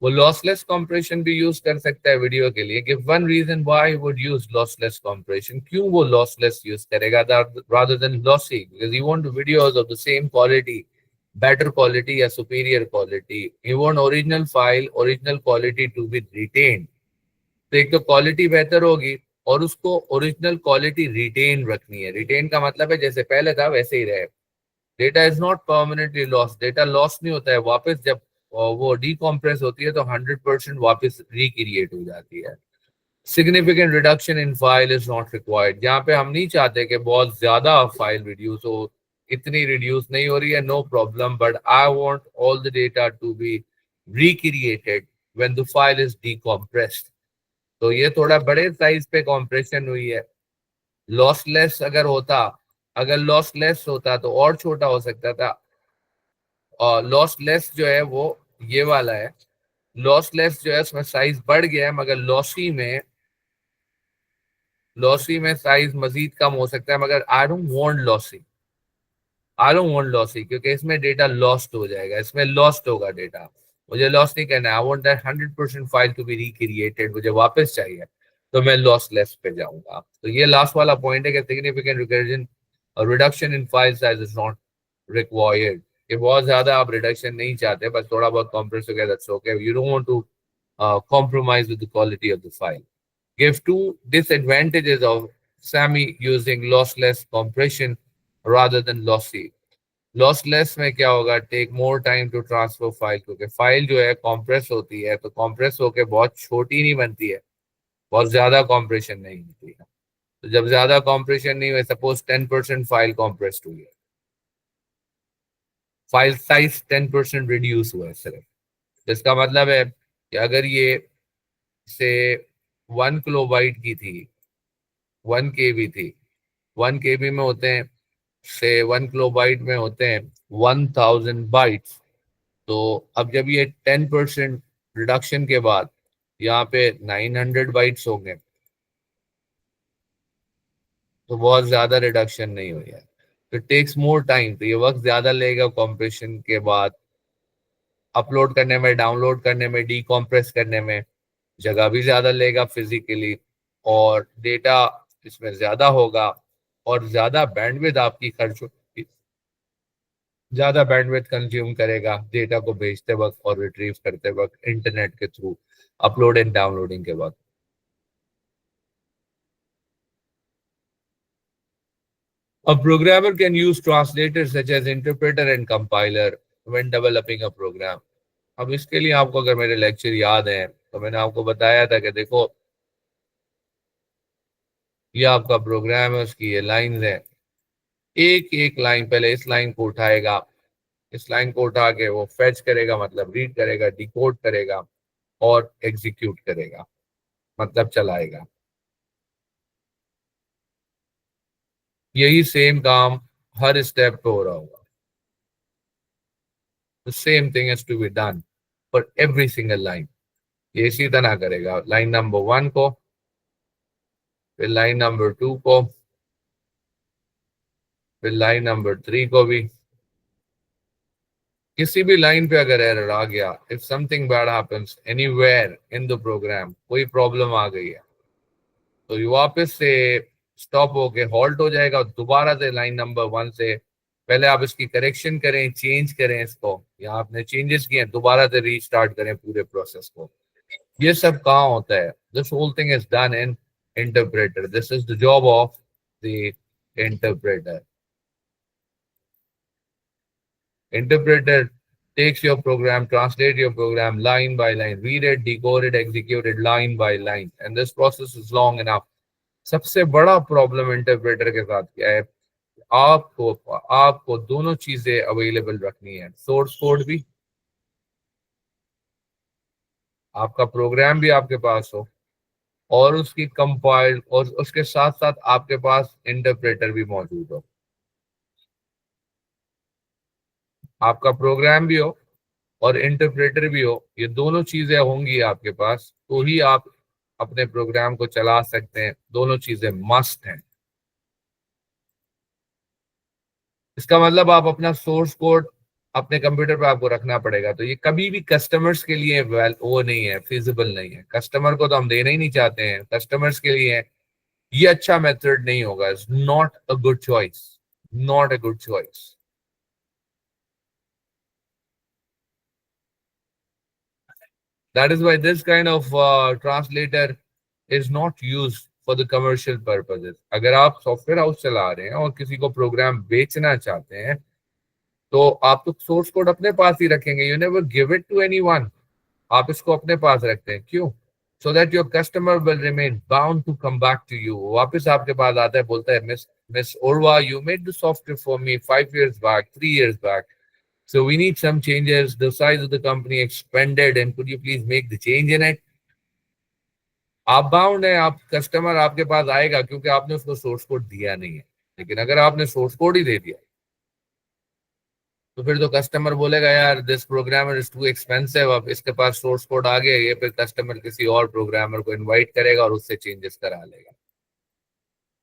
वो लॉसलेस कॉम्प्रेशन भी यूज कर सकता है वीडियो के लिए। Give one reason why would use lossless compression. क्यों वो लॉसलेस यूज करेगा rather than lossy? Because you want videos of the same quality, better quality या superior quality. You want original quality to be retained. तो एक तो quality बेहतर होगी, और उसको ओरिजिनल क्वालिटी रिटेन रखनी है। रिटेन का मतलब है जैसे पहले था वैसे ही रहे। Data is not permanently lost. Data lost नहीं होता है, वापस जब वो डीकॉम्प्रेस होती है तो 100% वापस रिक्रिएट हो जाती है। Significant reduction in file is not required. जहाँ पे हम नहीं चाहते कि बहुत ज्यादा फाइल रिड्यूस हो, इतनी रिड्यूस नहीं हो रही है, no problem, but I want all the data to be recreated when the file is decompressed. तो ये थोड़ा बड़े साइज पे कॉम्प्रेशन हुई है। लॉसलेस अगर लॉसलेस होता तो और छोटा हो सकता था। और लॉसलेस जो है वो ये वाला है। लॉसलेस जो है उसमें साइज बढ़ गया है, मगर लॉसी में साइज मजीद कम हो सकता है, मगर आई डोंट वांट लॉसी, क्योंकि इसमें डेटा लॉस्ट हो जाएगा, इसमें लॉस्ट होगा डेटा। मुझे लॉस नहीं करना है। I want that 100% file to be recreated, मुझे वापस चाहिए, तो मैं लॉसलेस पे जाऊंगा। तो ये लास्ट वाला पॉइंट है कि significant reduction in file size is not required. कि बहुत ज्यादा आप रिडक्शन नहीं चाहते, बस थोड़ा बहुत कॉम्प्रेस हो गया, that's okay. You don't want to compromise with the quality of the file. Give 2 disadvantages of SAMI using lossless compression rather than lossy. Lossless में क्या होगा, take more time to transfer file, क्योंकि file जो है compress होती है, तो compress होकर बहुत छोटी नहीं बनती है, बहुत ज्यादा कॉम्प्रेशन नहीं होती है। तो जब ज्यादा कॉम्प्रेशन नहीं हुए, सपोज 10% फाइल कॉम्प्रेस्ड हुई है, फाइल साइज 10% रिड्यूस हुआ है सिर्फ, तो इसका मतलब है कि अगर ये से 1 किलोबाइट की थी, 1 KB थी, 1 KB में होते हैं, से 1 किलोबाइट में होते हैं 1000 बाइट्स। तो अब जब ये 10% रिडक्शन के बाद यहाँ पे 900 बाइट्स होंगे, तो बहुत ज्यादा रिडक्शन नहीं हुई है, तो टेक्स मोर टाइम। तो ये वक्त ज्यादा लेगा कॉम्प्रेशन के बाद, अपलोड करने में, डाउनलोड करने में, डीकॉम्प्रेस करने में जगह भी ज्यादा लेगा फिजिकली, और डेटा इसमें ज्यादा होगा, और ज्यादा बैंडविड्थ आपकी खर्च होगी, ज्यादा बैंडविड्थ कंज्यूम करेगा डेटा को भेजते वक्त और रिट्रीव करते वक्त इंटरनेट के थ्रू, अपलोड एंड डाउनलोडिंग के वक्त। A programmer can use translators such as interpreter and compiler when developing a program. अब इसके लिए आपको अगर मेरे लेक्चर याद हैं तो मैंने आपको बताया था कि देखो, ये आपका प्रोग्राम है, उसकी ये लाइन है। एक एक लाइन, पहले इस लाइन को उठाएगा, इस लाइन को उठा के वो फेच करेगा, मतलब रीड करेगा, डिकोड करेगा और एग्जीक्यूट करेगा, मतलब चलाएगा। यही सेम काम हर स्टेप पे हो रहा होगा। The same thing has to be done for every single line. ये इसी तरह करेगा लाइन नंबर 1 को, फिर लाइन नंबर 2 को, फिर लाइन नंबर 3 को भी। किसी भी लाइन पे अगर एरर आ गया, if something bad happens anywhere in the program, कोई प्रॉब्लम आ गई है, तो ये वापस से स्टॉप होके हॉल्ट हो जाएगा, और दोबारा से लाइन नंबर 1 से पहले आप इसकी करेक्शन करें, चेंज करें इसको, या आपने चेंजेस किए दोबारा से रीस्टार्ट करें पूरे प्रोसेस को। ये सब कहाँ होता है? This whole thing is done in interpreter. This is the job of the interpreter. Interpreter takes your program, translate your program line by line, read it, decode it, execute it line by line, and this process is long enough. सबसे बड़ा problem interpreter के साथ क्या है? आपको आपको दोनों चीजें अवेलेबल रखनी है, सोर्स कोड भी, आपका प्रोग्राम भी आपके पास हो, और उसकी कंपाइल्ड, और उसके साथ साथ आपके पास इंटरप्रेटर भी मौजूद हो। आपका प्रोग्राम भी हो और इंटरप्रेटर भी हो, ये दोनों चीजें होंगी आपके पास, तो ही आप अपने प्रोग्राम को चला सकते हैं। दोनों चीजें मस्ट हैं। इसका मतलब आप अपना सोर्स कोड अपने कंप्यूटर पे आपको रखना पड़ेगा। तो ये कभी भी कस्टमर्स के लिए वो नहीं है, फिजिबल नहीं है। कस्टमर को तो हम देना ही नहीं चाहते हैं, कस्टमर्स के लिए ये अच्छा मेथड नहीं होगा। It's not a good choice, not a good choice. That is why this kind of translator is not used for the commercial purposes. अगर आप सॉफ्टवेयर हाउस चला रहे हैं और किसी को प्रोग्राम बेचना चाहते हैं, तो आप तो सोर्स कोड अपने पास ही रखेंगे। You never give it to anyone. आप इसको अपने पास रखते हैं, क्यों? So that your customer will remain bound to come back to you. वापस आपके पास आता है, बोलता है, miss miss Orva, you made the software for me 5 years back, 3 years back. So we need some changes. The size of the company expanded, and could you please make the change in it? आप bound है, आप customer आपके पास आएगा क्योंकि आपने उसको source code दिया नहीं है। लेकिन अगर आपने सोर्स कोड ही दे दिया, तो फिर तो कस्टमर बोलेगा, यार this programmer is too expensive, अब इसके पास सोर्स कोड आ गया, ये फिर कस्टमर किसी और प्रोग्रामर को इनवाइट करेगा और उससे चेंजेस करा लेगा।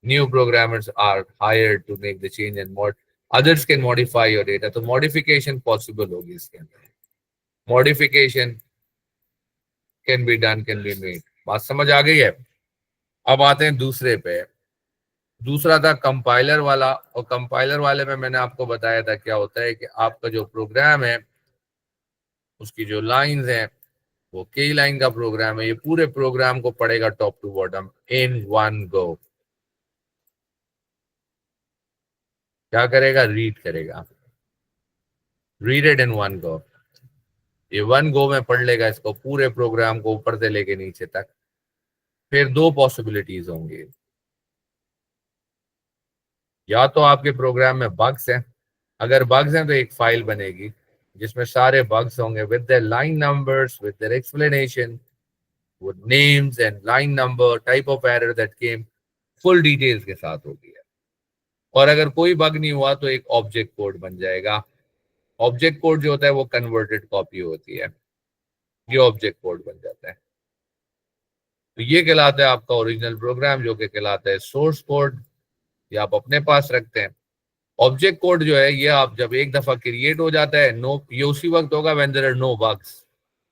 New programmers are hired to make the change and mode, others can modify your data. तो मॉडिफिकेशन पॉसिबल होगी इसके अंदर, modification can be done, can be made. बात समझ आ गई है? अब आते हैं दूसरे पे। दूसरा था कंपाइलर वाला, और कंपाइलर वाले में मैंने आपको बताया था क्या होता है कि आपका जो प्रोग्राम है, उसकी जो लाइंस हैं, वो कई लाइन का प्रोग्राम है। ये पूरे प्रोग्राम को पढ़ेगा top to bottom in one go. क्या करेगा? रीड करेगा, read it in one go. ये वन गो में पढ़ लेगा इसको, पूरे प्रोग्राम को ऊपर से लेके नीचे तक। फिर दो पॉसिबिलिटीज होंगी, या तो आपके प्रोग्राम में बग्स हैं। अगर बग्स हैं तो एक फाइल बनेगी जिसमें सारे बग्स होंगे, with their line numbers, with their explanation, with names and line number, type of error that came, full details के साथ होगी। और अगर कोई बग नहीं हुआ तो एक ऑब्जेक्ट कोड बन जाएगा। ऑब्जेक्ट कोड जो होता है वो कन्वर्टेड कॉपी होती है, ये ऑब्जेक्ट कोड बन जाता है। तो ये कहलाता है आपका ओरिजिनल प्रोग्राम, जो कि कहलाता है सोर्स कोड। ये आप अपने पास रखते हैं। ऑब्जेक्ट कोड जो है, ये आप जब एक दफा क्रिएट हो जाता है, नो, ये उसी वक्त होगा when there are no bugs,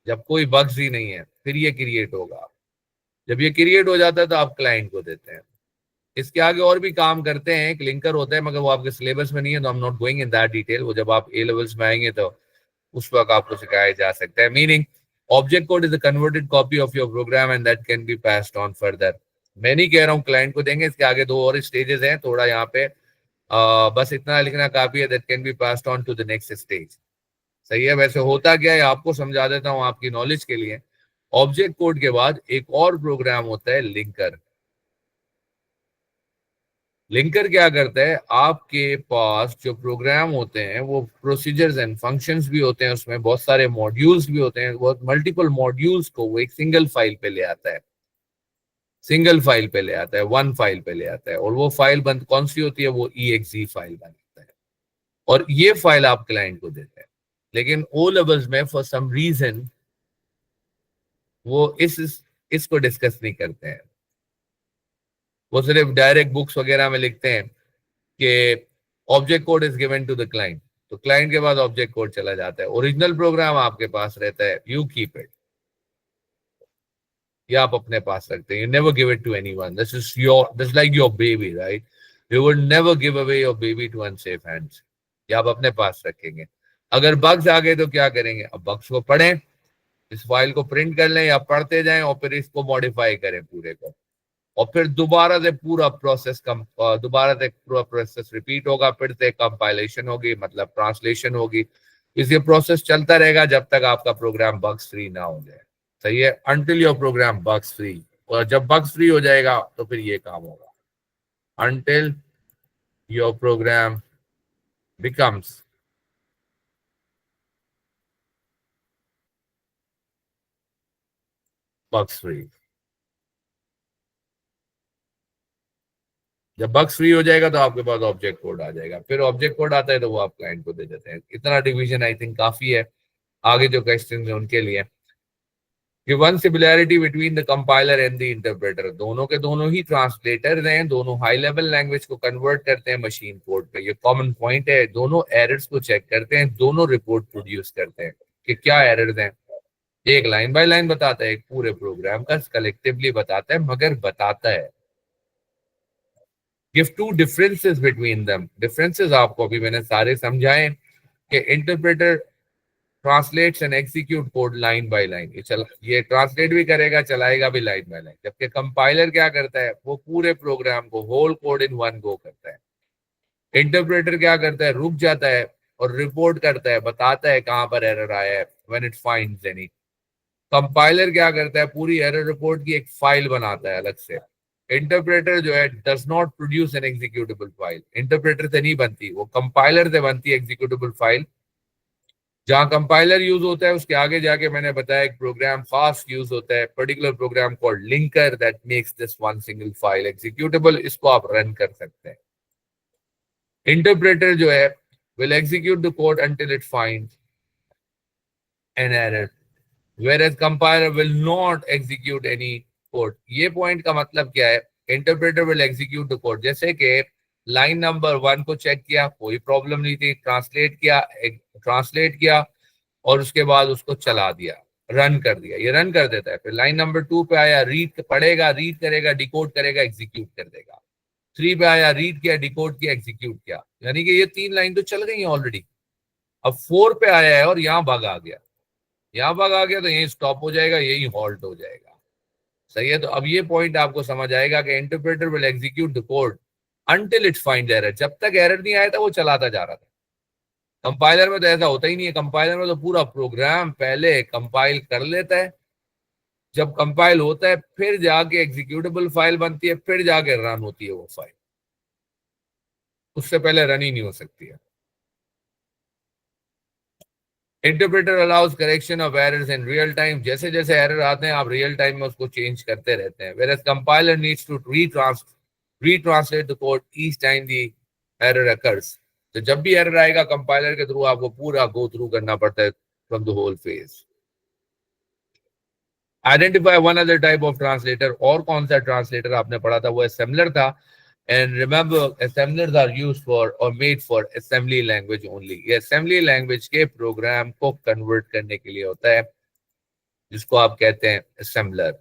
जब कोई बग्स ही नहीं है, फिर ये क्रिएट होगा। जब ये क्रिएट हो जाता है तो आप क्लाइंट को देते हैं। इसके आगे और भी काम करते हैं, एक लिंकर होता है, मगर वो आपके सिलेबस में नहीं है, तो I am not going in that detail. वो जब आप ए लेवल्स में आएंगे तो उस वक्त आपको सिखाया जा सकता है। Meaning, object code is a converted copy of your program and that can be passed on further. मैं नहीं कह रहा हूँ क्लाइंट को देंगे, इसके आगे दो और स्टेजेस हैं, थोड़ा यहाँ पे बस इतना लिखना काफी है, that can be passed on to the next stage. सही है? वैसे होता क्या है आपको समझा देता हूँ आपकी नॉलेज के लिए। ऑब्जेक्ट कोड के बाद एक और प्रोग्राम होता है लिंकर। लिंकर क्या करता है, आपके पास जो प्रोग्राम होते हैं वो प्रोसीजर्स एंड फंक्शंस भी होते हैं, उसमें बहुत सारे मॉड्यूल्स भी होते हैं, बहुत मल्टीपल मॉड्यूल्स को वो एक सिंगल फाइल पे ले आता है, सिंगल फाइल पे ले आता है, वन फाइल पे ले आता है। और वो फाइल बंद कौन सी होती है, वो EXE फाइल बनाता है, और ये फाइल आप क्लाइंट को देते हैं। लेकिन ओ लेवल्स में फॉर सम रीजन वो इसको डिस्कस नहीं करते हैं, वो सिर्फ डायरेक्ट बुक्स वगैरह में लिखते हैं कि object code is given to the client, तो क्लाइंट के पास ऑब्जेक्ट कोड चला जाता है, ओरिजिनल प्रोग्राम आपके पास रहता है, यू कीप इट, या आप अपने पास रखते हैं, you never give it to anyone, this like your baby, right, you would never give away your baby to unsafe hands, या आप अपने पास रखेंगे। अगर बग्स आ गए तो क्या करेंगे, अब बग्स को पढ़ें, इस फाइल को प्रिंट कर लें या पढ़ते जाएं और फिर इसको मॉडिफाई करें पूरे को, और फिर दोबारा से पूरा प्रोसेस रिपीट होगा, फिर से कंपाइलेशन होगी, मतलब ट्रांसलेशन होगी। इसे प्रोसेस चलता रहेगा जब तक आपका प्रोग्राम बग्स फ्री ना हो जाए, सही है, until your program bugs free. और जब बग्स फ्री हो जाएगा तो फिर ये काम होगा, until your program becomes bugs free. जब बग्स फ्री हो जाएगा तो आपके पास ऑब्जेक्ट कोड आ जाएगा, फिर ऑब्जेक्ट कोड आता है तो वो आप क्लाइंट को दे देते हैं। इतना डिवीजन आई थिंक काफी है, आगे जो क्वेश्चन है उनके लिए। Given similarity between the compiler and the interpreter, दोनों के दोनों ही ट्रांसलेटर हैं, दोनों हाई लेवल लैंग्वेज को कन्वर्ट करते हैं मशीन कोड पे, ये कॉमन पॉइंट है, दोनों एरर्स को चेक करते हैं, दोनों रिपोर्ट प्रोड्यूस करते हैं कि क्या एरर्स हैं। एक लाइन बाय लाइन बताता है, एक पूरे प्रोग्राम का कलेक्टिवली बताता है, मगर बताता है। Give two differences between them, differences आपको अभी मैंने सारे समझाए कि interpreter translates and execute code line by line, ये ट्रांसलेट भी करेगा, चलाएगा भी लाइन बाय लाइन, जबकि कंपाइलर क्या करता है, वो पूरे प्रोग्राम को whole code in one go करता है। इंटरप्रेटर क्या करता है, रुक जाता है और रिपोर्ट करता है, बताता है कहां पर एरर आया है, when it finds any. Compiler क्या करता है, पूरी एरर रिपोर्ट की एक फाइल बनाता है अलग से। इंटरप्रेटर जो है does not produce an executable file, interpreter से नहीं बनती, वो कंपाइलर से बनती है एग्जीक्यूटेबल फाइल। जहां कंपाइलर यूज होता है उसके आगे जाके मैंने बताया एक प्रोग्राम खास यूज होता है, particular program called linker that makes this one single file executable, इसको आप रन कर सकते हैं। इंटरप्रेटर जो है will execute the code until it finds an error, whereas compiler will not execute any code। ये पॉइंट का मतलब क्या है, interpreter will execute the code, जैसे कि लाइन नंबर 1 को चेक किया, कोई प्रॉब्लम नहीं थी, ट्रांसलेट किया और उसके बाद उसको चला दिया, रन कर दिया, ये रन कर देता है। फिर लाइन नंबर 2 पे आया, रीड पढ़ेगा, रीड करेगा, डिकोड करेगा, एग्जीक्यूट कर देगा। 3 पे आया, रीड किया, डिकोड किया, एग्जीक्यूट किया, यानी कि ये 3 लाइन तो चल गई है ऑलरेडी। अब 4 पे आया है और यहाँ बग आ गया, यहाँ बग आ गया तो यही स्टॉप हो जाएगा, यही हॉल्ट हो जाएगा, सही है। तो अब ये पॉइंट आपको समझ आएगा कि interpreter will execute the code until it find error, जब तक एरर नहीं आया था वो चलाता जा रहा था। कंपाइलर में तो ऐसा होता ही नहीं है, कंपाइलर में तो पूरा प्रोग्राम पहले कंपाइल कर लेता है, जब कंपाइल होता है फिर जाके एग्जीक्यूटेबल फाइल बनती है, फिर जाके रन होती है वो फाइल, उससे पहले रन ही नहीं हो सकती है। Interpreter allows correction of errors in real time, जैसे जैसे एरर आते हैं आप रियल टाइम में उसको चेंज करते रहते हैं, whereas compiler needs to retranslate the code each time the error occurs. तो जब भी एरर आएगा कंपाइलर के थ्रू आपको पूरा गो थ्रू करना पड़ता है from the whole phase. Identify one other type of translator, और कौन सा ट्रांसलेटर आपने पढ़ा था, वो असेंबलर था। And remember, assemblers are used for or made for assembly language only। ये assembly language के प्रोग्राम को कन्वर्ट करने के लिए होता है, जिसको आप कहते हैं assembler।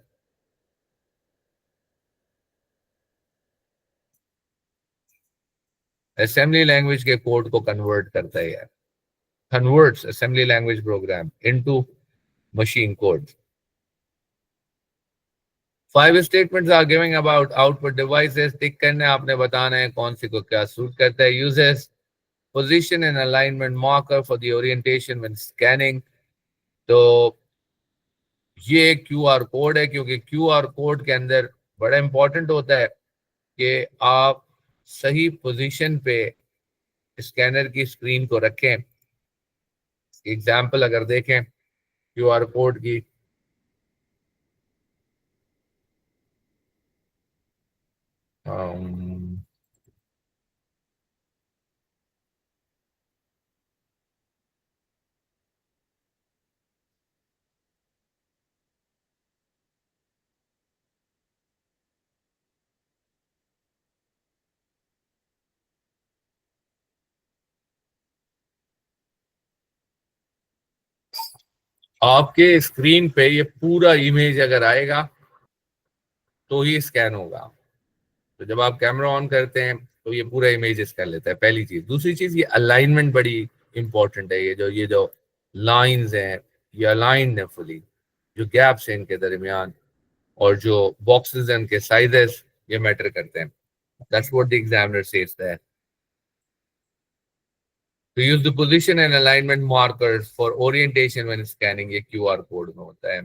assembly language के कोड को कन्वर्ट करता है, converts assembly language program into machine code। 5 statements are giving about output devices, टिक करने आपने बताना है कौन सी को क्या सूट करता है। uses position and alignment marker for the orientation when scanning, तो ये QR कोड है, क्योंकि QR कोड के अंदर बड़ा इंपॉर्टेंट होता है कि आप सही पोजीशन पे स्कैनर की स्क्रीन को रखें। एग्जाम्पल अगर देखें क्यूआर कोड की, अम, आपके स्क्रीन पे ये पूरा इमेज अगर आएगा तो ही स्कैन होगा। तो जब आप कैमरा ऑन करते हैं तो ये पूरा इमेज स्कैन लेता है, पहली चीज। दूसरी चीज, ये अलाइनमेंट बड़ी इंपॉर्टेंट है। ये जो लाइंस हैं ये अलाइंड है फुली, जो गैप्स हैं इनके दरमियान और जो बॉक्सेस हैं उनके साइजेस, ये मैटर करते हैं। That's what the examiner says that to use the position and alignment markers for orientation when scanning, ये क्यूआर कोड में होता है।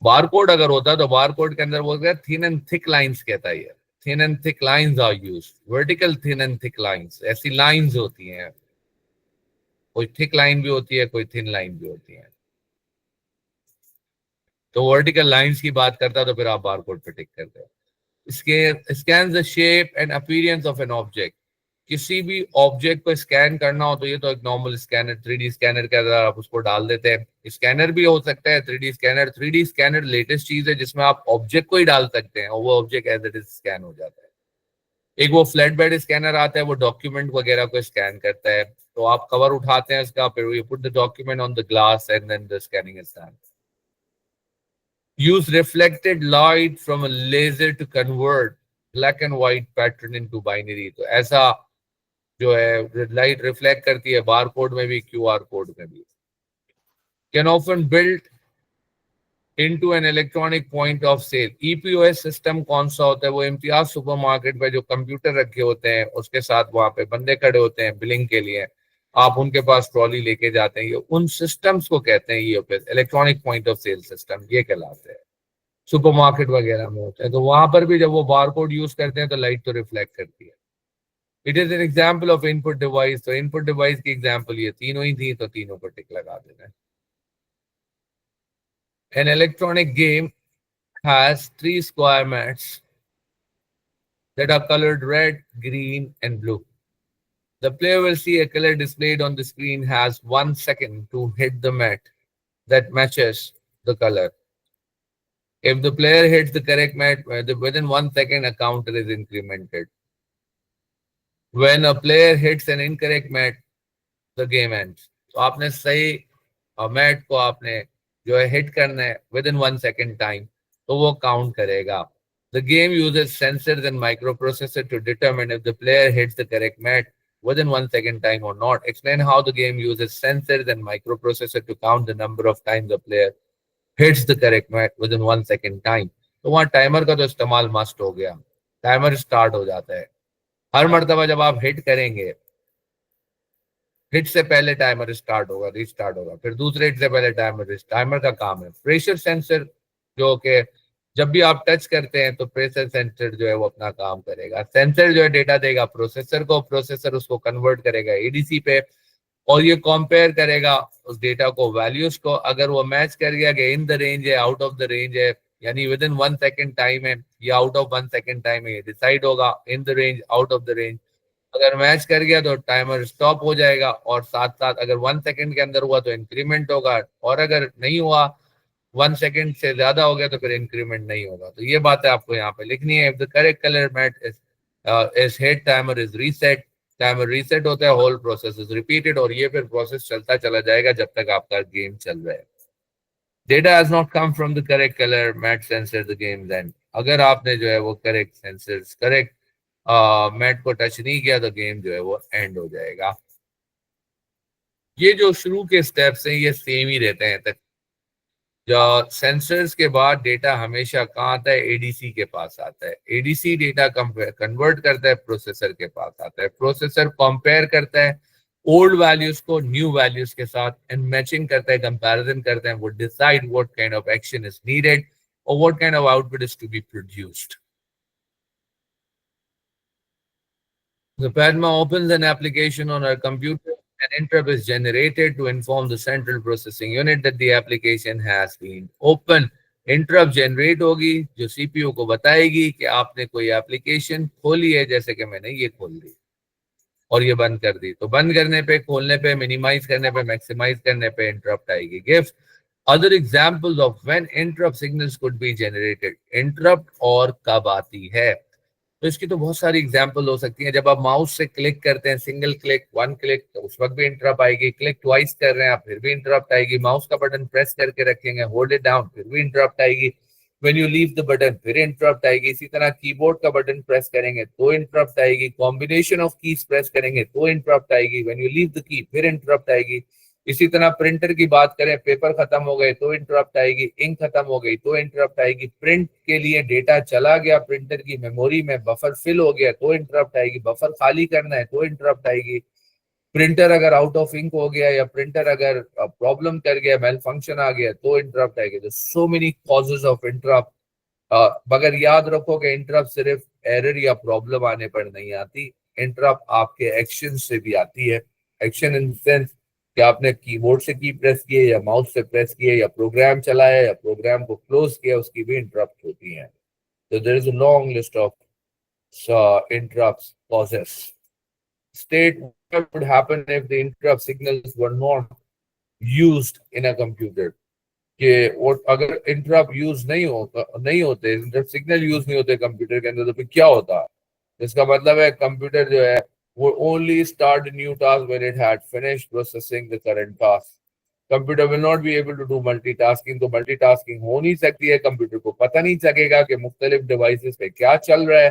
बारकोड अगर होता है तो बारकोड के अंदर बोलते हैं थिन एंड थिक लाइंस कहता है। Thin and thick lines are used, vertical thin and thick lines, ऐसी लाइंस होती हैं। कोई थिक लाइन भी होती है, कोई थिन लाइन भी होती है। तो वर्टिकल लाइंस की बात करता है तो फिर आप बारकोड पे टिक करते हैं। Scan the shape and appearance of an object. किसी भी ऑब्जेक्ट को स्कैन करना हो तो ये तो एक नॉर्मल स्कैनर, 3D स्कैनर के अंदर आप उसको डाल देते हैं। स्कैनर भी हो सकता है 3D scanner. 3D scanner latest चीज है जिसमें आप ऑब्जेक्ट को ही डाल सकते हैं और वो object as it is scan हो जाता है। एक वो फ्लैट बेड स्कैनर आता है, वो डॉक्यूमेंट वगैरह को स्कैन करता है। तो आप कवर उठाते हैं उसका, फिर you put the document on the glass and then the scanning is done. Use reflected light from a laser to convert black and white pattern into binary। तो ऐसा जो है लाइट रिफ्लेक्ट करती है बार कोड में भी, QR code में भी। Can often built into an electronic point of sale. EPOS system कौन सा होता है? वो इम्तियाज सुपरमार्केट पे जो कंप्यूटर रखे होते हैं उसके साथ वहां पे बंदे खड़े होते हैं बिलिंग के लिए, आप उनके पास ट्रॉली लेके जाते हैं। ये उन सिस्टम्स को कहते हैं EPOS, electronic point of sale system, ये कहलाते हैं। सुपरमार्केट वगैरह में होते हैं तो वहां पर भी जब वो बारकोड यूज करते हैं तो लाइट तो रिफ्लेक्ट करती है। It is an example of input device. तो इनपुट डिवाइस की एग्जाम्पल ये तीनों ही थी, तो तीनों पर टिक लगा देना है। An electronic game has 3 square mats that are colored red, green, and blue. The player will see a color displayed on the screen, has 1 second to hit the mat that matches the color. If the player hits the correct mat within 1 second, a counter is incremented. When a player hits an incorrect mat, the game ends. तो आपने सही mat को आपने जो है hit करना है with in 1 second time, तो वो काउंट करेगा। The game uses sensors and microprocessor to determine if the player hits the correct mat within 1 second time or not. Explain how the game uses sensors and microprocessor to count the number of times the player hits the correct mat within 1 second time. तो वहाँ timer का तो इस्तेमाल must हो गया। Timer start हो जाता है हर मर्तबा जब आप हिट करेंगे, हिट से पहले टाइमर स्टार्ट होगा, रिस्टार्ट होगा, फिर दूसरे हिट से पहले टाइमर का काम है। प्रेशर सेंसर जो कि जब भी आप टच करते हैं तो प्रेशर सेंसर जो है वो अपना काम करेगा। सेंसर जो है डेटा देगा प्रोसेसर को, प्रोसेसर उसको कन्वर्ट करेगा एडीसी पे और ये कंपेयर करेगा उस डेटा को वैल्यूज को। अगर वो मैच कर गया कि इन द रेंज है, आउट ऑफ द रेंज है, यानी विद इन 1 second टाइम है या आउट ऑफ 1 second टाइम है, ये डिसाइड होगा in the range, out of the range. अगर मैच कर गया तो टाइमर स्टॉप हो जाएगा और साथ साथ अगर 1 second के अंदर हुआ तो इंक्रीमेंट होगा, और अगर नहीं हुआ 1 second से ज्यादा हो गया तो फिर इंक्रीमेंट नहीं होगा। तो ये बात है आपको यहाँ पे लिखनी है। If the correct colour mat is hit, timer is reset. Timer reset होता है, होल प्रोसेस इज रिपीटेड, और ये फिर प्रोसेस चलता चला जाएगा जब तक आपका गेम चल रहा है। Data has not come from the correct colour mat sensor, the game end. अगर आपने जो है वो करेक्ट सेंसर्स, करेक्ट मैट को टच नहीं किया तो गेम जो है वो एंड हो जाएगा। ये जो शुरू के स्टेप्स हैं ये सेम ही रहते हैं तक। जो सेंसर्स के बाद डेटा हमेशा कहाँ आता है? एडीसी के पास आता है। एडीसी डेटा कन्वर्ट करता है, प्रोसेसर के पास आता है। प्रोसेसर कंपेयर करता है ओल्ड वैल्यूज को न्यू वैल्यूज के साथ एंड मैचिंग करता है, कंपैरिजन करता है। वो decide what kind of action is needed और what kind of output is to be produced. The Padma opens an application on her computer. An interrupt is generated to inform the central processing unit that the application has been open. Interrupt generate होगी जो CPU को बताएगी कि आपने कोई application खोली है, जैसे कि मैंने ये खोल दी और ये बंद कर दी। तो बंद करने पे, खोलने पे, मिनिमाइज करने पे, मैक्सिमाइज करने पे इंटरप्ट आएगी। Gives other examples of when interrupt signals could be generated. Interrupt और कब आती है, तो इसकी तो बहुत सारी एग्जांपल हो सकती है। जब आप माउस से क्लिक करते हैं, सिंगल क्लिक, वन क्लिक, तो उस वक्त भी इंटरप्ट आएगी। क्लिक ट्वाइस कर रहे हैं आप, फिर भी इंटरप्ट आएगी। माउस का बटन प्रेस करके रखेंगे, होल्ड इट डाउन, फिर भी इंटरप्ट आएगी। When you leave the button, फिर इंटरप्ट आएगी। इसी तरह कीबोर्ड का बटन प्रेस करेंगे तो इंटरप्ट आएगी। कॉम्बिनेशन ऑफ कीज प्रेस करेंगे तो इंटरप्ट आएगी। When you leave the key, फिर इंटरप्ट आएगी। इसी तरह प्रिंटर की बात करें, पेपर खत्म हो गए तो इंटरप्ट आएगी, इंक खत्म हो गई तो इंटरप्ट आएगी। प्रिंट के लिए डेटा चला गया प्रिंटर की मेमोरी में, बफर फिल हो गया तो इंटरप्ट आएगी। बफर खाली करना है तो इंटरप्ट आएगी। प्रिंटर अगर आउट ऑफ इंक हो गया या प्रिंटर अगर प्रॉब्लम कर गया, मेल फंक्शन आ गया तो इंटरप्ट आएगी। तो so many causes of interrupt. मगर याद रखो कि इंटरप्ट सिर्फ एरर या प्रॉब्लम आने पर नहीं आती, इंटरप्ट आपके एक्शन से भी आती है। एक्शन इन सेंस कि आपने कीबोर्ड से की प्रेस किए या माउस से प्रेस किए या प्रोग्राम चलाया या प्रोग्राम को क्लोज किया, उसकी भी इंटरप्ट होती है। तो there is a long list of interrupts causes. State what would happen if the interrupt signals were not used in a computer. कि वो अगर इंटरप्ट यूज नहीं होते, इंटरप्ट सिग्नल यूज नहीं होते कंप्यूटर के अंदर, तो फिर क्या होता है? इसका मतलब है कंप्यूटर जो है वो only start new task when it had finished processing the current task. Computer will not be able to do multitasking. तो मल्टीटास्किंग हो नहीं सकती है। कंप्यूटर को पता नहीं चलेगा कि मुख्तलिफ डिवाइसेस पे क्या चल रहा है,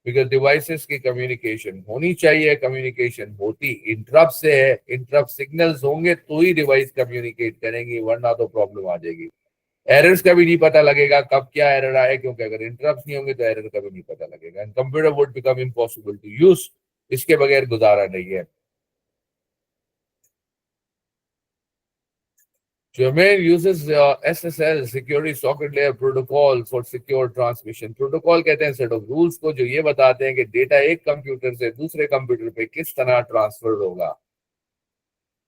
बिकॉज डिवाइसेस की कम्युनिकेशन होनी चाहिए। कम्युनिकेशन होती इंटरप्ट से है। इंटरप्ट सिग्नल्स होंगे तो ही डिवाइस कम्युनिकेट करेंगी, वरना तो प्रॉब्लम आ जाएगी। एरर्स का भी नहीं पता लगेगा कब क्या एरर आए, क्योंकि अगर इंटरप्ट नहीं होंगे तो एरर का भी नहीं पता लगेगा। And computer would become impossible to use. इसके बगैर गुजारा नहीं है। Germain uses SSL Security Socket Layer Protocol for secure transmission. Protocol कहते हैं सेट ऑफ रूल्स को जो ये बताते हैं कि डेटा एक कंप्यूटर से दूसरे कंप्यूटर पे किस तरह ट्रांसफर होगा।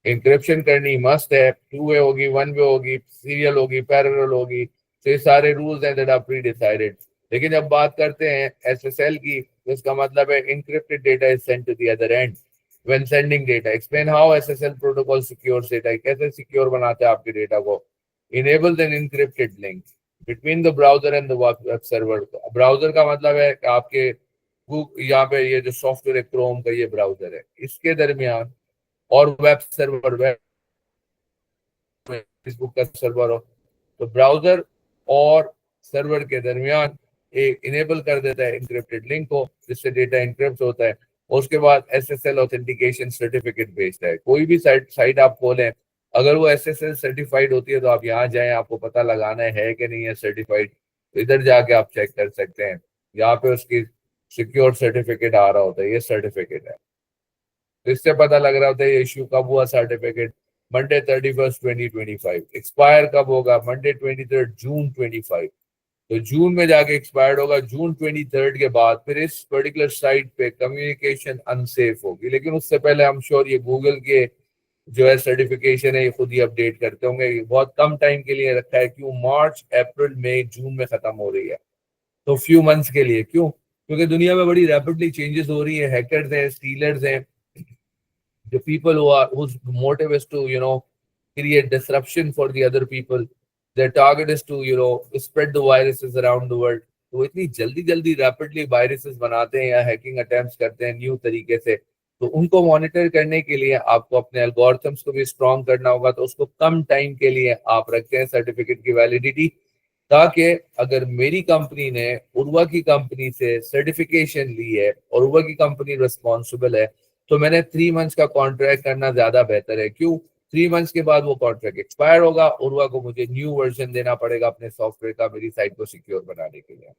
इंक्रिप्शन करनी मस्ट है, टू वे होगी, वन वे होगी, सीरियल होगी, पैरेलल होगी। तो ये सारे रूल्स हैं दैट आर प्री डिसाइडेड। लेकिन जब बात करते हैं एसएसएल की, तो इसका मतलब है encrypted data is sent to the other end when sending data. Explain how SSL protocol secures data. कैसे सिक्योर बनाते हैं आपके डेटा को। Enables an encrypted link between the browser and the web server. Browser का मतलब है कि आपके यहाँ पे ये जो सॉफ्टवेयर है क्रोम का, ये ब्राउजर है, इसके दरमियान और वेब सर्वर, वेब फेसबुक का सर्वर हो, तो ब्राउजर और सर्वर के दरमियान एक इनेबल कर देता है इंक्रिप्टेड लिंक को, जिससे डेटा इंक्रिप्ट होता है। और उसके बाद एसएसएल ऑथेंटिकेशन सर्टिफिकेट भेजता है। कोई भी साइट आप खोलें, अगर वो एसएसएल सर्टिफाइड होती है तो आप यहाँ जाएं, आपको पता लगाना है कि नहीं है सर्टिफाइड, तो इधर जाके आप चेक कर सकते हैं। यहाँ पे उसकी सिक्योर सर्टिफिकेट आ रहा होता है, ये सर्टिफिकेट है। तो इससे पता लग रहा होता है इश्यू कब हुआ सर्टिफिकेट, मंडे 31 2025। एक्सपायर कब होगा? मंडे 23 जून 25। तो जून में जाके एक्सपायर्ड होगा। जून 23 के बाद फिर इस पर्टिकुलर साइट पे कम्युनिकेशन अनसेफ होगी। लेकिन उससे पहले हम श्योर ये गूगल के जो है सर्टिफिकेशन है ये खुद ही अपडेट करते होंगे। ये बहुत कम टाइम के लिए रखा है। क्यों? मार्च, अप्रैल, मई, जून में खत्म हो रही है, तो फ्यू मंथ्स के लिए। क्यों? क्योंकि दुनिया में बड़ी रैपिडली चेंजेस हो रही है। हैकर्स हैं, स्टीलर्स हैं, the people whose motive is to create disruption for the other people. Their target is to spread the viruses around the world. तो इतनी जल्दी जल्दी रैपिडली वायरसेस बनाते हैं या हैकिंग अटेम्प्ट्स करते हैं न्यू तरीके से, तो उनको मॉनिटर करने के लिए आपको अपने एल्गोरिथम्स को भी स्ट्रॉन्ग करना होगा। तो उसको कम टाइम के लिए आप रखते हैं सर्टिफिकेट की वैलिडिटी, ताकि अगर मेरी कंपनी ने उर्वा की कंपनी से सर्टिफिकेशन ली है और उर्वा की कंपनी रिस्पॉन्सिबल है, तो मैंने 3 मंथ्स का कॉन्ट्रैक्ट करना ज्यादा बेहतर है। क्यों? 3 मंथ्स के बाद वो कॉन्ट्रैक्ट एक्सपायर होगा, उर्वा को मुझे न्यू वर्जन देना पड़ेगा अपने सॉफ्टवेयर का, मेरी साइट को सिक्योर बनाने के लिए।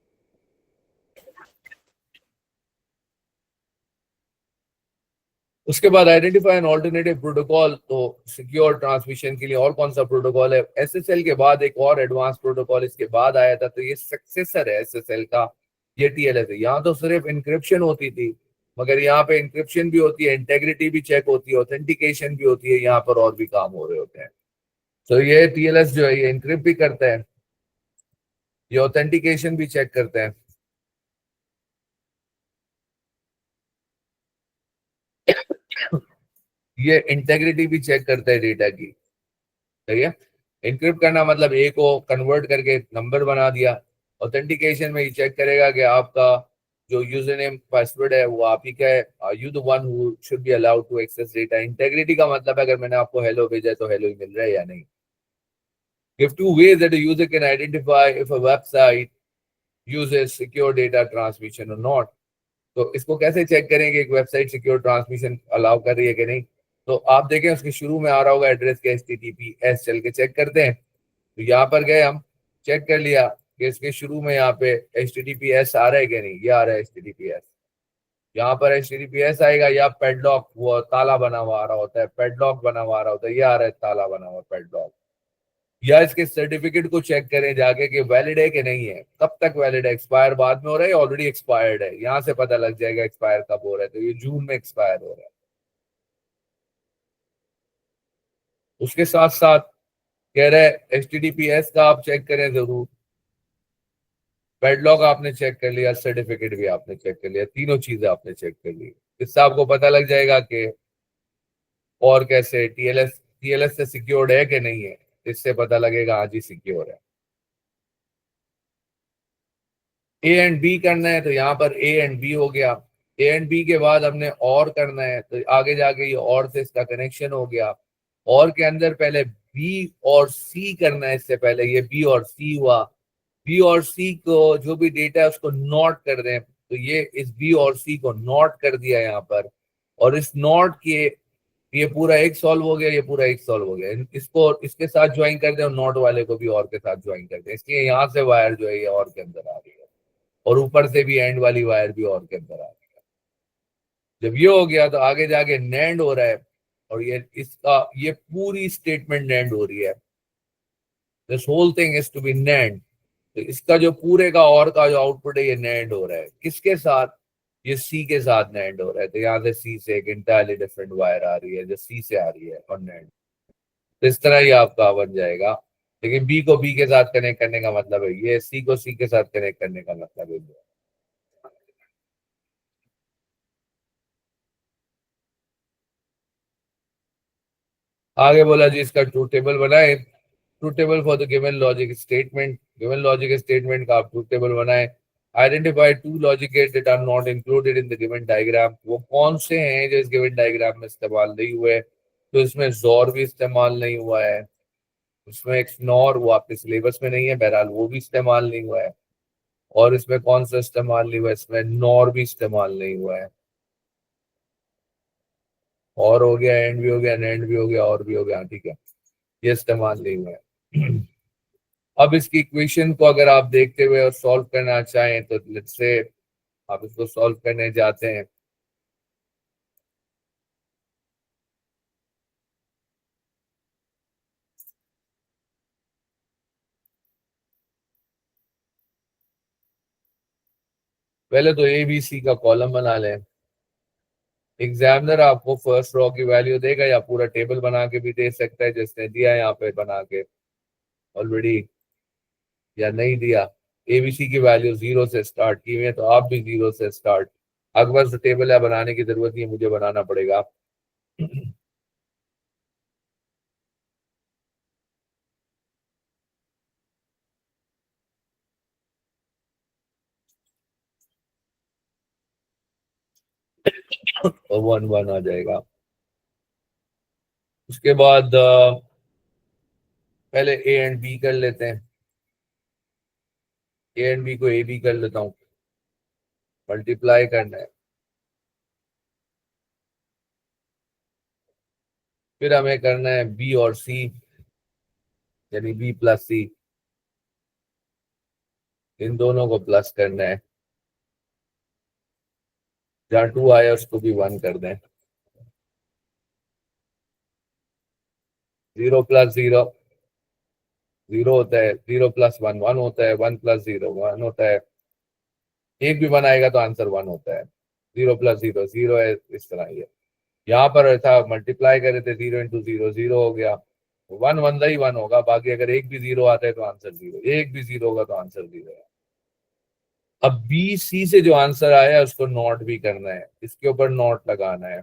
उसके बाद आइडेंटिफाई एन ऑल्टरनेटिव प्रोटोकॉल। तो सिक्योर ट्रांसमिशन के लिए और कौन सा प्रोटोकॉल है? एसएसएल के बाद एक और एडवांस प्रोटोकॉल इसके बाद आया था, तो ये सक्सेसर है एसएसएल का, ये टीएलएस है। यहाँ तो सिर्फ इंक्रिप्शन होती थी, मगर यहाँ पे इंक्रिप्शन भी होती है, इंटेग्रिटी भी चेक होती है, ऑथेंटिकेशन भी होती है, यहाँ पर और भी काम हो रहे होते हैं। तो ये टीएलएस जो है ये इंक्रिप्ट भी करता है, ये ऑथेंटिकेशन भी चेक करते हैं। ये इंटेग्रिटी भी चेक करता है डेटा की। सही है। इंक्रिप्ट करना मतलब ए को कन्वर्ट करके नंबर बना दिया। ऑथेंटिकेशन में ये चेक करेगा कि आपका जो यूजर नेम पासवर्ड है वो आप ही का है, you the one who should be allowed to access data. Integrity का मतलब है अगर मैंने आपको हेलो भेजा है तो हेलो ही मिल रहा है या नहीं। Give two ways that a user can identify if a website uses secure data transmission or not. तो इसको कैसे चेक करेंगे एक वेबसाइट सिक्योर ट्रांसमिशन अलाउ कर रही है कि नहीं। तो आप देखें उसके शुरू में आ रहा होगा एड्रेस के HTTPS, चल के चेक करते हैं। तो यहाँ पर गए हम, चेक कर लिया कि इसके शुरू में यहाँ पे HTTPS आ रहा है कि नहीं। ये आ रहा है HTTPS। यहाँ पर HTTPS आएगा या पेडलॉक, वो ताला बना हुआ आ रहा होता है, पेडलॉक बना हुआ आ रहा होता है, ये आ रहा है ताला बना हुआ पेडलॉक। या इसके सर्टिफिकेट को चेक करें जाके कि वैलिड है कि नहीं है। कब तक वैलिड है, एक्सपायर बाद में हो रहा है, ऑलरेडी एक्सपायर्ड है। यहाँ से पता लग जाएगा एक्सपायर कब हो रहा है। तो ये जून में एक्सपायर हो रहा है। उसके साथ साथ कह रहे हैं HTTPS का आप चेक करें जरूर, पेडलॉक आपने चेक कर लिया, सर्टिफिकेट भी आपने चेक कर लिया, तीनों चीजें आपने चेक कर ली। इससे आपको पता लग जाएगा कि और कैसे टीएलएस से सिक्योर्ड है कि नहीं है। इससे पता लगेगा हाँ जी सिक्योर है। ए एंड बी करना है तो यहाँ पर ए एंड बी हो गया। ए एंड बी के बाद हमने और करना है तो आगे जाके ये और से इसका कनेक्शन हो गया। और के अंदर पहले बी और सी करना है, इससे पहले ये बी और सी हुआ। बी और सी को जो भी डेटा है उसको नोट कर दें, तो ये इस बी और सी को नोट कर दिया यहाँ पर। और इस नोट के ये पूरा एक सॉल्व हो गया, ये पूरा एक सॉल्व हो गया। इसको इसके साथ ज्वाइन कर दें और नोट वाले को भी और के साथ ज्वाइन कर दें। इसलिए यहाँ से वायर जो है ये और के अंदर आ रही है और ऊपर से भी एंड वाली वायर भी और के अंदर आ रही है। जब ये हो गया तो आगे जाके नैंड हो रहा है और ये पूरी स्टेटमेंट नैंड हो रही है। This whole thing is to be NAND. तो इसका जो पूरे का और का जो आउटपुट है ये नैंड हो रहा है किसके साथ, ये सी के साथ नैंड हो रहा है। तो यहाँ से सी से एक इंटायरली डिफरेंट वायर आ रही है जो सी से आ रही है और नैंड। तो इस तरह ये आपका बन जाएगा। लेकिन बी को बी के साथ कनेक्ट करने का मतलब है ये, सी को सी के साथ कनेक्ट करने का मतलब है। आगे बोला जी इसका ट्रूथ टेबल बनाए। Truth table for the given logic statement, given logic statement का आप ट्रूथ टेबल बनाए। Identify two logic gate that are not included in the given diagram. वो कौन से हैं जो इस गिवन डायग्राम में इस्तेमाल नहीं हुए। तो इसमें जोर भी इस्तेमाल नहीं हुआ है, उसमें एक स्नॉर वो आपके सिलेबस में नहीं है, बहरहाल वो भी इस्तेमाल नहीं हुआ है। और इसमें कौन सा इस्तेमाल नहीं हुआ है, इसमें नॉर भी इस्तेमाल नहीं हुआ है। और हो गया, एंड भी हो गया, एंड भी हो गया, और भी हो गया, ठीक है, ये इस्तेमाल नहीं हुआ है। अब इसकी इक्वेशन को अगर आप देखते हुए और सॉल्व करना चाहें तो लेट्स से आप इसको सॉल्व करने जाते हैं। पहले तो ए बी सी का कॉलम बना लें। एग्जामिनर आपको फर्स्ट रो की वैल्यू देगा या पूरा टेबल बना के भी दे सकता है जिसने दिया है यहाँ पे बना के ऑलरेडी, या नहीं दिया। एबीसी की वैल्यू 0 से स्टार्ट की हुई है तो आप भी 0 से स्टार्ट। अकबर से टेबल है बनाने की जरूरत नहीं है, मुझे बनाना पड़ेगा। और 1 1 आ जाएगा। उसके बाद पहले ए एंड बी कर लेते हैं। ए एंड बी को ए बी कर लेता हूँ, मल्टीप्लाई करना है। फिर हमें करना है बी और सी, यानी बी प्लस सी, इन दोनों को प्लस करना है। जहाँ 2 आया उसको भी 1 कर दें। 0 प्लस 0 0 होता है, 0 प्लस 1 1 होता है, 1 प्लस 0 1 होता है। एक भी बनाएगा तो आंसर 1 होता है। 0 + 0 0 है, इस तरह ये यहाँ पर ऐसा मल्टीप्लाई करे थे 0 × 0 0 हो गया, 1 1 ही 1 होगा, बाकी अगर एक भी 0 आता है तो आंसर 0, एक भी 0 होगा तो आंसर 0 है। अब बी सी से जो आंसर आया उसको नोट भी करना है, इसके ऊपर नोट लगाना है,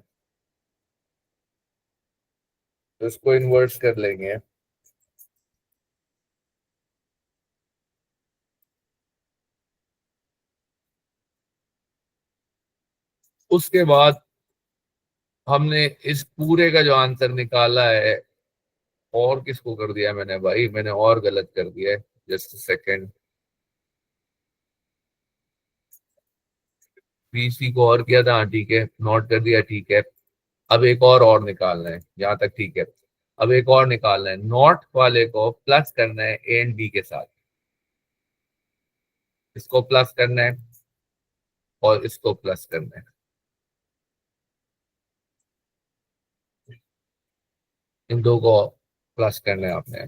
तो इसको इन्वर्स कर लेंगे। उसके बाद हमने इस पूरे का जो आंसर निकाला है, और किसको कर दिया मैंने भाई, मैंने और गलत कर दिया है, जस्ट सेकेंड। बीसी को और किया था, हाँ ठीक है, नोट कर दिया, ठीक है। अब एक और निकालना है, यहाँ तक ठीक है। अब एक और निकालना है, नॉट वाले को प्लस करना है ए एंड बी के साथ, इसको प्लस करना है और इसको प्लस करना है, इन दो को प्लस करना है आपने।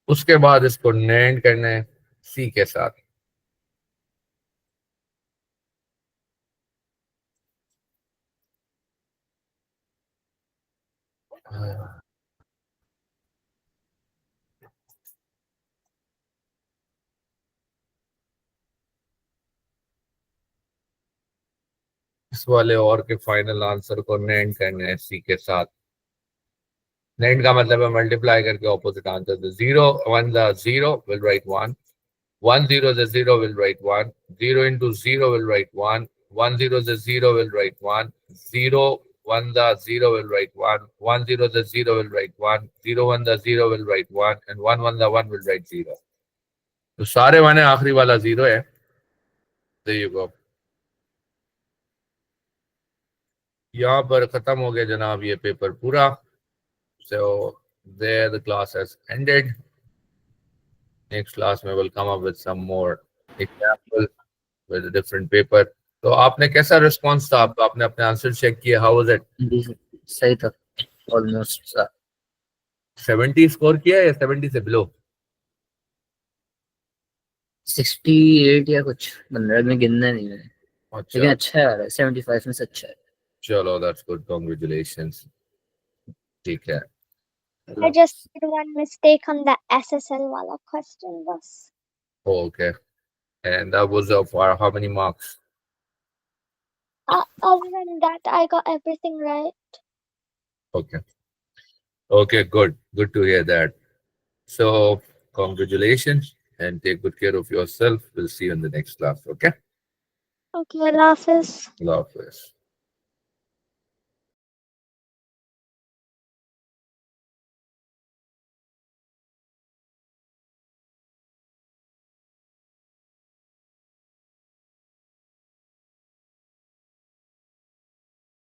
उसके बाद इसको नेंड करना है सी के साथ, इस वाले और के फाइनल आंसर को नेंड करना है सी के साथ। नेंड का मतलब है मल्टीप्लाई करके opposite answer, 0 1 the 0 will write 1, 1 0 the 0 will write 1, 0 into 0 will write 1, 1 0 the 0 will write 1, 0 1 the 0 will write 1, 1 0 the 0 will write 1, 0 1 the 0 will write 1, and 1 1 the 1 will write 0। तो सारे माने आखिरी वाला 0 है। There you go। यहाँ पर खत्म हो गया जनाब ये पेपर पूरा। So there the class has ended. Next class में will come up with some more example with a different paper। तो आपने कैसा रिस्पॉन्स था आपका, आपने अपने आंसर चेक किया, हाउ वाज इट? सही था, ऑलमोस्ट 70 स्कोर किया या 70 से बिलो? 68 या कुछ 15 में गिनना नहीं मैंने, लेकिन अच्छा, अच्छा है आ रहा है, 75 में से अच्छा है। चलो दैट्स गुड, कांग्रेचुलेशंस। ठीक है, I just did one mistake on the SSL wala question bas. okay, and that was for how many marks? Other than that, I got everything right. Okay, okay, good to hear that. So congratulations and take good care of yourself. We'll see you in the next class. Okay, Okay, Allah Hafiz. Allah Hafiz.